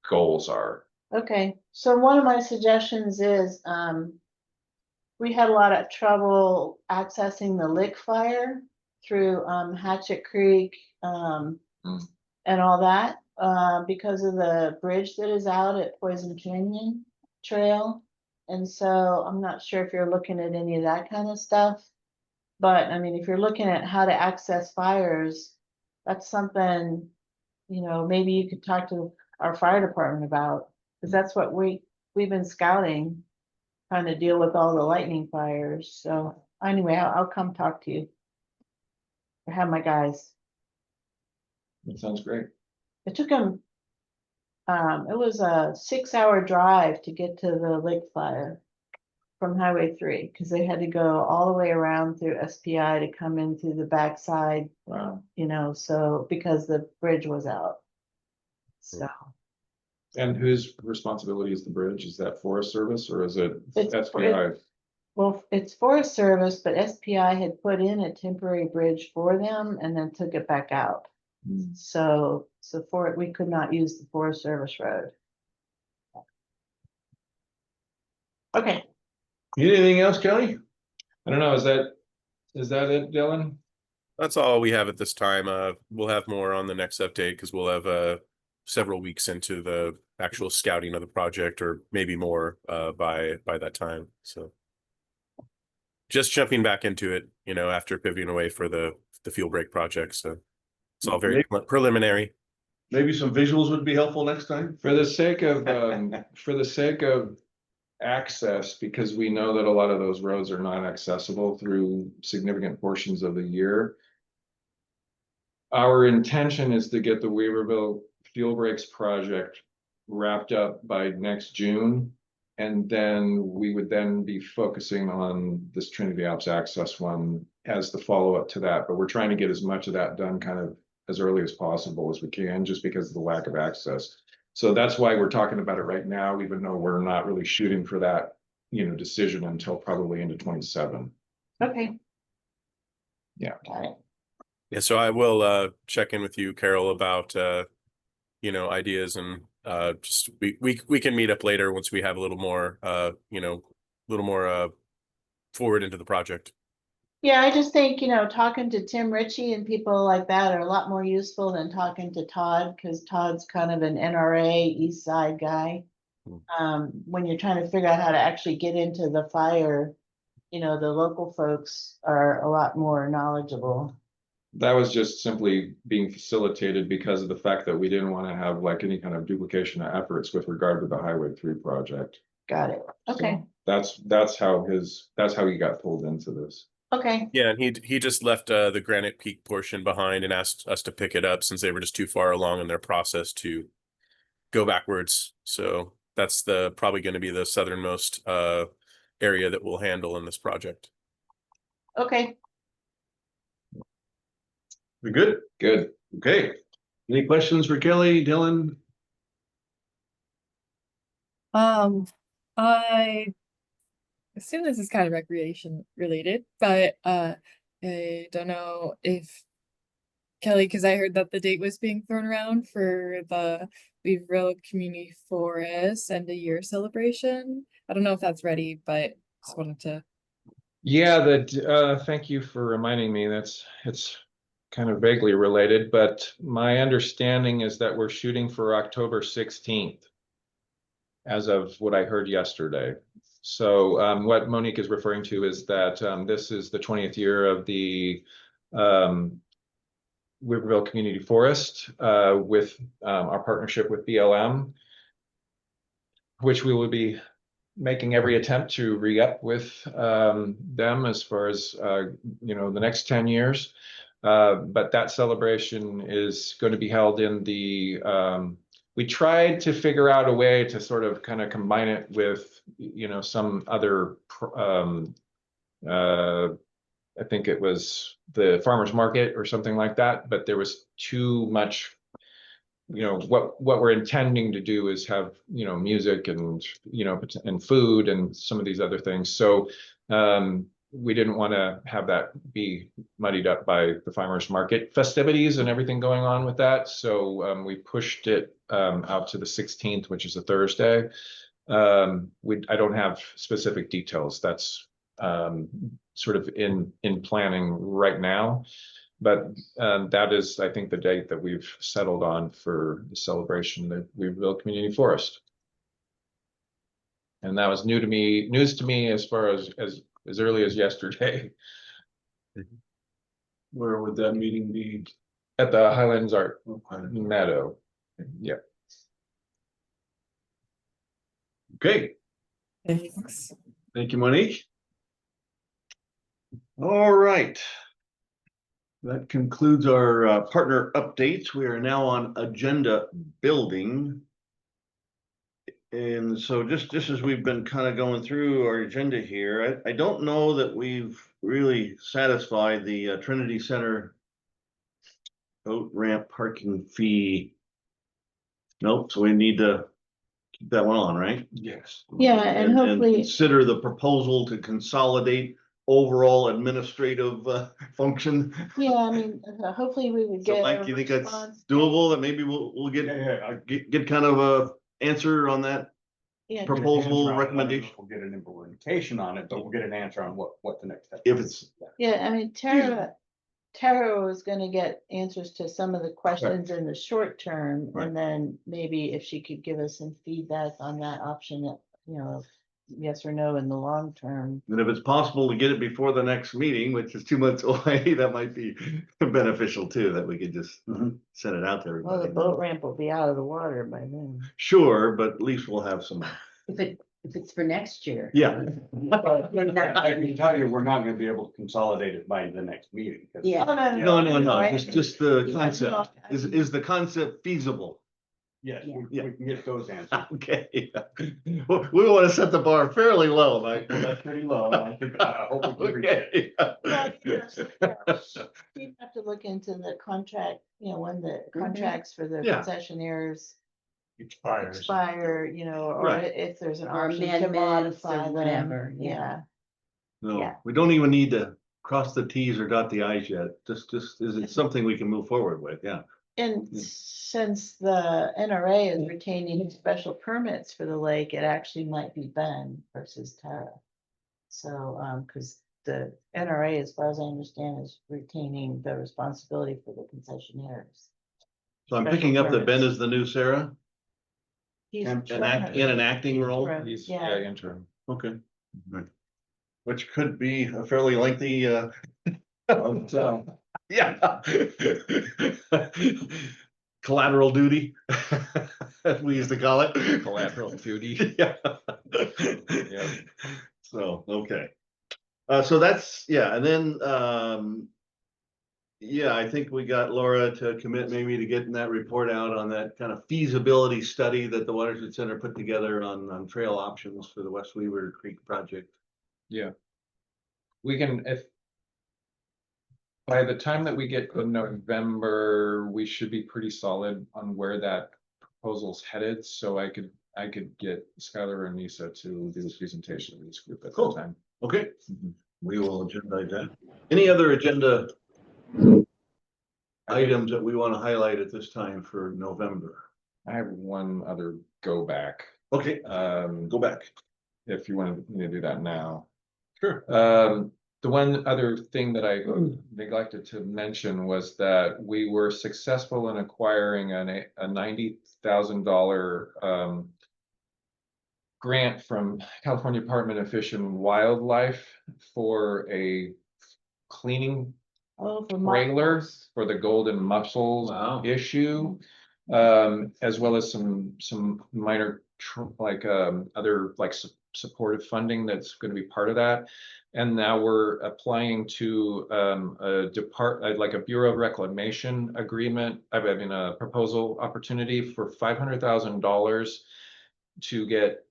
goals are. Okay, so one of my suggestions is, we had a lot of trouble accessing the Lick Fire through, Hatchet Creek, and all that, because of the bridge that is out at Poison Canyon Trail. And so I'm not sure if you're looking at any of that kind of stuff. But I mean, if you're looking at how to access fires, that's something, you know, maybe you could talk to our fire department about, because that's what we've been scouting, trying to deal with all the lightning fires. So anyway, I'll come talk to you. I have my guys. That sounds great. It took them, it was a 6-hour drive to get to the lake fire from Highway 3, because they had to go all the way around through SPI to come in through the backside. Wow. You know, so because the bridge was out. So And whose responsibility is the bridge? Is that Forest Service or is it It's- SPI? Well, it's Forest Service, but SPI had put in a temporary bridge for them and then took it back out. So we could not use the Forest Service road. Okay, Anything else, Kelly? I don't know, is that it, Dylan? That's all we have at this time. We'll have more on the next update because we'll have several weeks into the actual scouting of the project, or maybe more by that time. So just jumping back into it, after pivoting away for the fuel break project. So it's all very preliminary. Maybe some visuals would be helpful next time. For the sake of access, because we know that a lot of those roads are not accessible through significant portions of the year. Our intention is to get the Weaverville Fuel Breaks project wrapped up by next June. And then we would then be focusing on this Trinity Alps access one as the follow-up to that. But we're trying to get as much of that done kind of as early as possible as we can, just because of the lack of access. So that's why we're talking about it right now, even though we're not really shooting for that, decision until probably into 27. okay. Yeah. Got it. Yeah, so I will check in with you, Carol, about ideas, and just we can meet up later once we have a little more forward into the project. Yeah, I just think, talking to Tim Ritchie and people like that are a lot more useful than talking to Todd, because Todd's kind of an NRA East Side guy. When you're trying to figure out how to actually get into the fire, the local folks are a lot more knowledgeable. That was just simply being facilitated because of the fact that we didn't want to have like any kind of duplication of efforts with regard to the Highway 3 project. Got it. Okay. So that's how he got pulled into this. Okay. Yeah, and he just left the Granite Peak portion behind and asked us to pick it up since they were just too far along in their process to go backwards. So that's probably going to be the southernmost area that we'll handle in this project. Okay. We good? Good. Okay. Any questions for Kelly, Dylan? I assume this is kind of recreation related, but I don't know if Kelly, because I heard that the date was being thrown around for the Weaverville Community Forest end of year celebration. I don't know if that's ready, but just wanted to. Yeah, thank you for reminding me. It's kind of vaguely related, but my understanding is that we're shooting for October 16th as of what I heard yesterday. So what Monique is referring to is that this is the 20th year of the Weaverville Community Forest with our partnership with BLM, which we will be making every attempt to re-up with them as far as the next 10 years. But that celebration is going to be held in the we tried to figure out a way to sort of kind of combine it with some other I think it was the farmers market or something like that, but there was too much. What we're intending to do is have music and and food and some of these other things. So we didn't want to have that be muddied up by the farmers market festivities and everything going on with that. So we pushed it out to the 16th, which is a Thursday. I don't have specific details. That's sort of in planning right now. But that is, I think, the date that we've settled on for the celebration of Weaverville Community Forest. And that was news to me as far as early as yesterday. Where would that meeting be? At the Highlands Art Meadow. Yeah. Okay. Thanks. Thank you, Monique. All right. That concludes our partner updates. We are now on agenda building. And so just as we've been kind of going through our agenda here, I don't know that we've really satisfied the Trinity Center boat ramp parking fee. Nope, so we need to keep that one on, right? Yes. Yeah, and hopefully, consider the proposal to consolidate overall administrative function. yeah, I mean, hopefully we would So get Mike, a you think that's response. doable, that maybe we'll Yeah, get, yeah. get kind of a answer on that? Yeah, Proposal recommendation? We'll get an implementation on it, but we'll get an answer on what the next step. If it's, yeah, I mean, Tara was gonna get answers to some of the questions in the short term, Right. and then maybe if she could give us some feedback on that option, that, you know, yes or no in the long term. and if it's possible to get it before the next meeting, which is 2 months away, that might be beneficial too, that we could just send it out to Well, the everybody. boat ramp will be out of the water by then. Sure, but at least we'll have some, If it's for next year. yeah. I can tell you, we're not gonna be able to consolidate it by the next meeting. 'cause- Yeah. No, just the concept. Is the concept feasible? Yes, we Yeah. we can get those answers. Okay. Well, we want to set the bar fairly low, Mike. Well, that's pretty low. I think, I hope we can reach it. Okay. You'd have to look into the contract, you know, when the contracts for the Yeah. concessionaires Expires. expire, you know, or Right. if there's an Or option to amendments or modify them. whatever, yeah. Yeah, No, Yeah. we don't even need to cross the Ts or dot the Is yet. Just, is it something we can move forward with? Yeah. and since the NRA is retaining special permits for the lake, it actually might be Ben versus Tara. So, because the NRA, as far as I understand, is retaining the responsibility for the concessionaires. So I'm Special picking up that Ben permits. is the new Sarah He's And in an acting role. Right, He's, yeah. yeah, interim. Okay. Right. Which could be a fairly lengthy, yeah. Collateral duty, as we used to call it. Collateral duty. Yeah. Yeah. So, okay. So that's, yeah, and then, yeah, I think we got Laura to commit maybe to getting that report out on that kind of feasibility study that the Watershed Center put together on trail options for the West Weaver Creek project. Yeah. We can, if by the time that we get to November, we should be pretty solid on where that proposal's headed. So I could get Skylar and Nisa to do this presentation to this group at that Cool. time. Okay, we will agendaize that. Any other agenda items that we want to highlight at this time for November? I have one other go back. Okay, go back. If you want me to do that now. Sure. The one other thing that I neglected to mention was that we were successful in acquiring a $90,000 grant from California Department of Fish and Wildlife for a cleaning Oh, for trailer mussels. for the golden mussels Wow. issue, as well as some minor other supportive funding that's going to be part of that. And now we're applying to a Bureau of Reclamation agreement. I mean, a proposal opportunity for $500,000 to get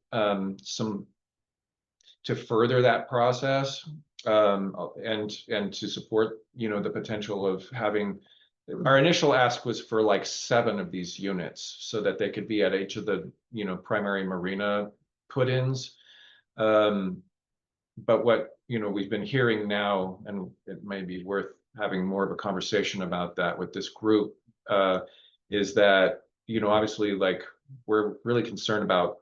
to further that process, and to support, the potential of having. Our initial ask was for like 7 of these units so that they could be at each of the, primary marina put-ins. But what, we've been hearing now, and it may be worth having more of a conversation about that with this group, is that, obviously, we're really concerned about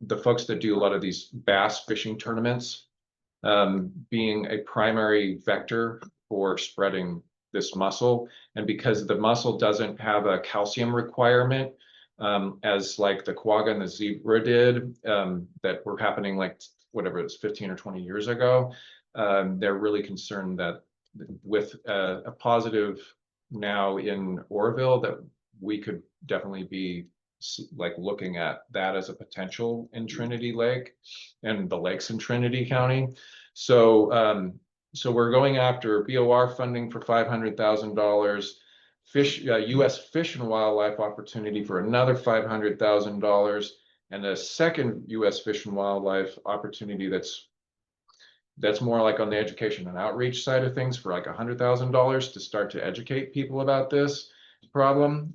the folks that do a lot of these bass fishing tournaments, being a primary vector for spreading this mussel. And because the mussel doesn't have a calcium requirement, as like the quagga and the zebra did, that were happening whatever it was 15 or 20 years ago, they're really concerned that with a positive now in Oroville, that we could definitely be looking at that as a potential in Trinity Lake and the lakes in Trinity County. So so we're going after BOR funding for $500,000, U.S. Fish and Wildlife opportunity for another $500,000, and a second U.S. Fish and Wildlife opportunity that's more like on the education and outreach side of things for like $100,000 to start to educate people about this problem.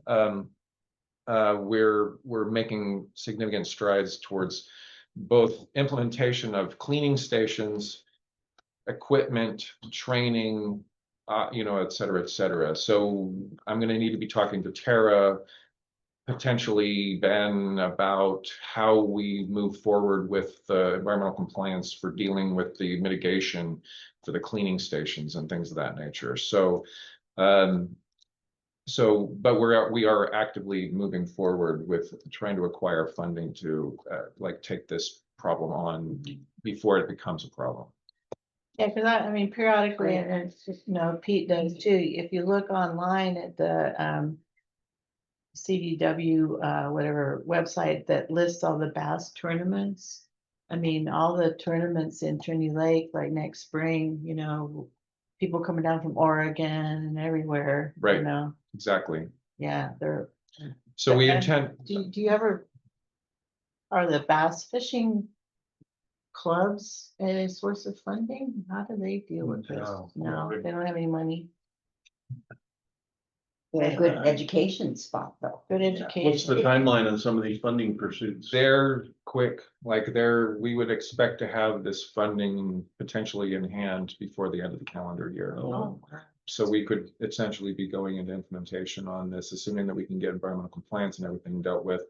we're making significant strides towards both implementation of cleaning stations, equipment, training, you know, et cetera, et cetera. So I'm gonna need to be talking to Tara, potentially Ben, about how we move forward with the environmental compliance for dealing with the mitigation for the cleaning stations and things of that nature. So, but we are actively moving forward with trying to acquire funding to like take this problem on before it becomes a problem. Yeah, because I mean, periodically, and it's just, you know, Pete does too. If you look online at the CDW, whatever website that lists all the bass tournaments. I mean, all the tournaments in Trinity Lake, like next spring, you know, people coming down from Oregon and everywhere, Right. you know, Exactly. yeah, they're. So we And intend, Do you ever, are the bass fishing clubs a source of funding? How do they deal with this? No, they don't have any money. They're a good education spot though. Good What's the education. timeline on some of these funding pursuits? they're quick, like we would expect to have this funding potentially in hand before the end of the calendar year. Oh, So we could essentially be going into implementation on this, assuming that we can get environmental compliance and everything dealt with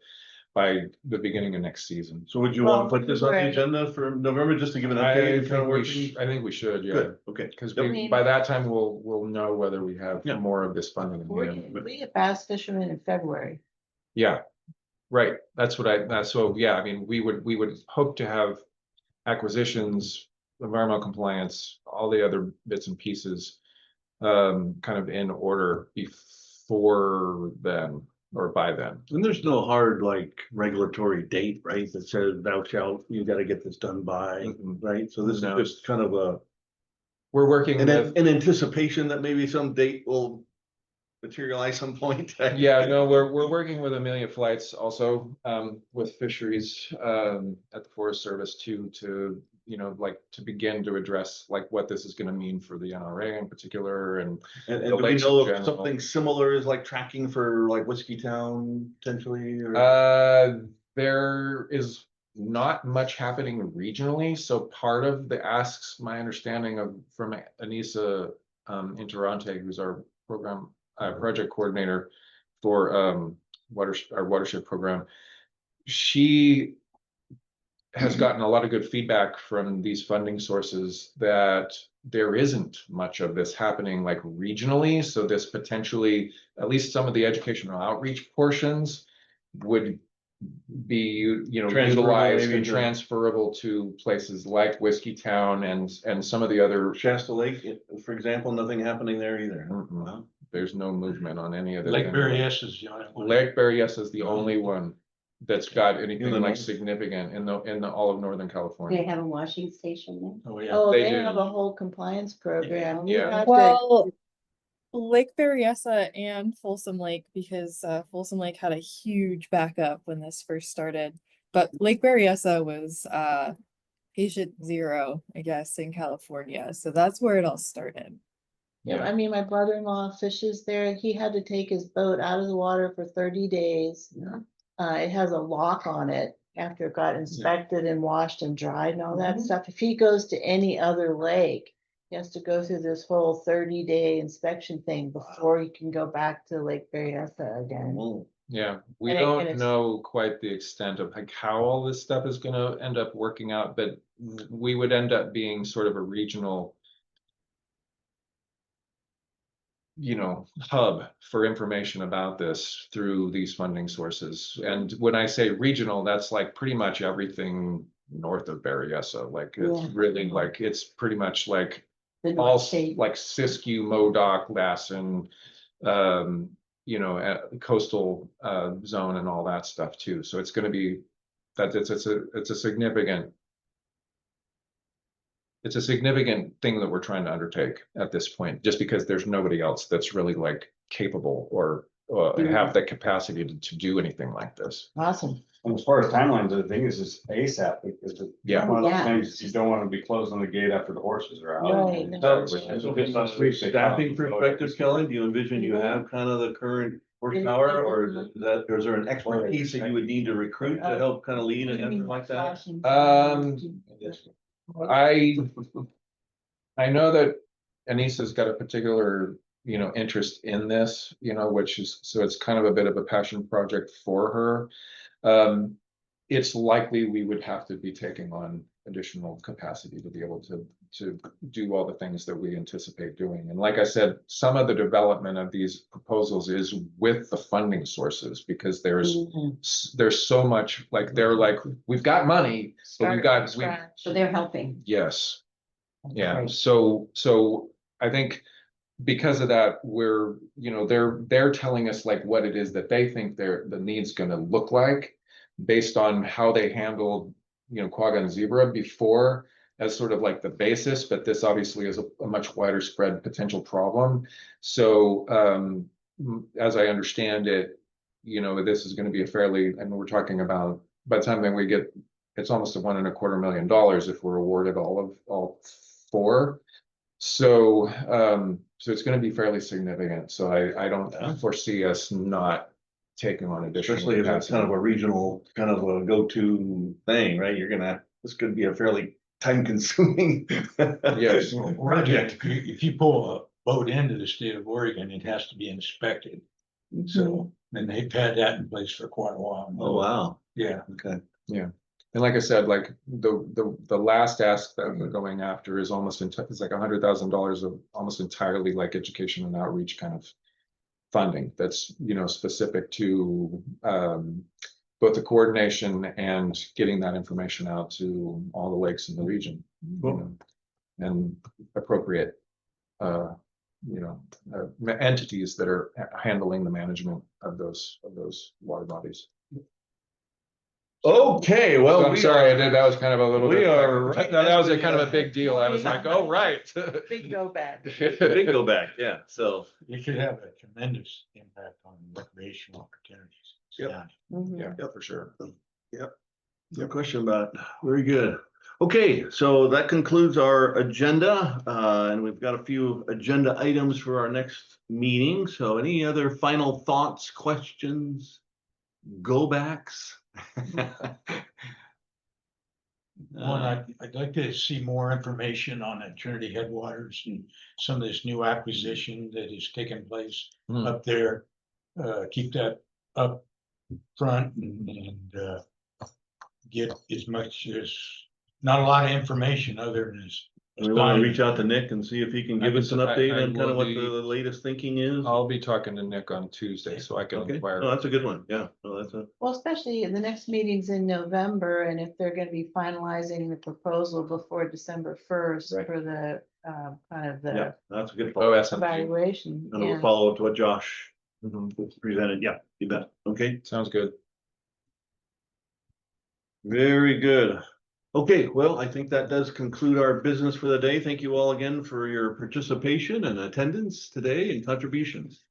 by the beginning of next season. So would you want to Well, put this on the right. agenda for November, just to give an I update? and kind of think we working? I think we should, yeah. Good, okay. Because Yep. by that time, we'll know whether we have Yeah. more of this funding in hand. we get bass fishermen in February. Yeah, right. That's what, yeah, I mean, we would hope to have acquisitions, environmental compliance, all the other bits and pieces kind of in order before then or by then. And there's no hard like regulatory date, right? That says thou shalt, you gotta get this done by, right? So this is No. just kind of a, We're working in with, anticipation that maybe some date will materialize some point. yeah, no, we're working with Amelia Flights also with fisheries at the Forest Service to you know, like to begin to address like what this is going to mean for the NRA in particular and And the do we lakes in know if general. something similar is like tracking for like Whiskey Town potentially? Or There is not much happening regionally, so part of the asks, my understanding of from Anissa Interante, who's our program project coordinator for our watershed program, she has gotten a lot of good feedback from these funding sources that there isn't much of this happening like regionally. So this potentially, at least some of the educational outreach portions would be, you know, Transferable utilized maybe and to- transferable to places like Whiskey Town and some of the other. Shasta Lake, for example, nothing happening there either. Mm-mm. There's no movement on any of it. Lake Berryessa is the only one. Lake Berryessa is the only one that's got anything the like north? significant in the all of Northern They California. have a washing station Oh, yeah. Oh, They they do. have a whole compliance program. You Yeah. have to- Well, Lake Berryessa and Folsom Lake, because Folsom Lake had a huge backup when this first started. But Lake Berryessa was patient zero, I guess, in California. So that's where it all started. Yeah, I mean, my brother-in-law fishes there. He had to take his boat out of the water for 30 days. It has a lock on it after it got inspected and washed and dried and all that stuff. If he goes to any other lake, he has to go through this whole 30-day inspection thing before he can go back to Lake Berryessa again. Yeah, we And don't it's- know quite the extent of like how all this stuff is gonna end up working out, but we would end up being sort of a regional, you know, hub for information about this through these funding sources. And when I say regional, that's like pretty much everything north of Berryessa. Like it's Yeah. really like, it's pretty much like The all North Cape. like Siskiyou, Modoc, Lassen, you know, coastal zone and all that stuff too. So it's going to be that it's a significant thing that we're trying to undertake at this point, just because there's nobody else that's really like capable or have the capacity to do anything like this. Awesome. And as far as timelines, the thing is just ASAP, because it's Yeah. one of those Yeah. things, you don't want to be closing the gate after the horses are out. Right. So from a staffing perspective, Kelly, do you envision you have kind of the current horsepower, or is that, or is there an expertise that you would need to recruit to help kind of lead and something like that? I know that Anissa's got a particular, interest in this, which is, so it's kind of a bit of a passion project for her. It's likely we would have to be taking on additional capacity to be able to do all the things that we anticipate doing. And like I said, some of the development of these proposals is with the funding sources, because there's so much, like, they're like, we've got money, but we've got, So they're helping. yes. Yeah, so I think because of that, we're, they're telling us like what it is that they think the need's gonna look like based on how they handled, quagga and zebra before as sort of like the basis, but this obviously is a much wider spread potential problem. So as I understand it, this is gonna be a fairly, I mean, we're talking about, by the time that we get, it's almost $1.25 million if we're awarded all four. So so it's going to be fairly significant. So I don't foresee us not taking on additional, especially if it's kind of a regional, kind of a go-to thing, right? This could be a fairly time-consuming yes project. If you pull a boat into the state of Oregon, it has to be inspected. So, and they've had that in place for quite a while. Oh, wow. Yeah. Okay. Yeah. And like I said, like the last ask that we're going after is almost it's like $100,000 of almost entirely like education and outreach kind of funding that's, specific to both the coordination and getting that information out to all the lakes in the region, and appropriate entities that are handling the management of those water bodies. Okay, well, So I'm sorry, that was kind of a little we bit. are right That was a at kind of the, a big deal. I was like, oh, right. Big go back. big go back, yeah, so. It could have a tremendous impact on recreational opportunities. Yep. Yeah, for sure. Yep. No question about it. Very good. Okay, so that concludes our agenda, and we've got a few agenda items for our next meeting. So any other final thoughts, questions, go backs? One, I'd like to see more information on the Trinity Headwaters and some of this new acquisition that is taking place up there. Keep that up front and get as much as, not a lot of information other than this. We want to reach out to Nick and see if he can give us an update I on kind of will what the latest thinking is. I'll be talking to Nick on Tuesday, so I can Okay, inquire. oh, that's a good one, yeah, no, that's a. Well, especially the next meeting's in November, and if they're gonna be finalizing the proposal before December 1st Right. for the kind of Yeah, the that's a good. Oh, SMG. evaluation. And we'll Yeah. follow up to what Josh presented, yeah, you bet, okay. Sounds good. Very good. Okay, well, I think that does conclude our business for the day. Thank you all again for your participation and attendance today and contributions.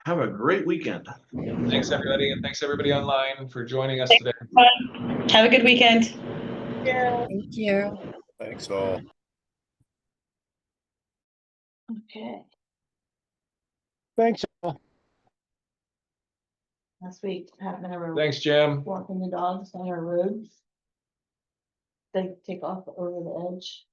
Have a great weekend. Thanks, everybody, and thanks everybody online for joining us today. Have a good weekend. Yeah. Thank you. Thanks all. Okay. Thanks. Last week, Pat and I were Thanks, Jim. walking the dogs on our roads. They take off over the edge.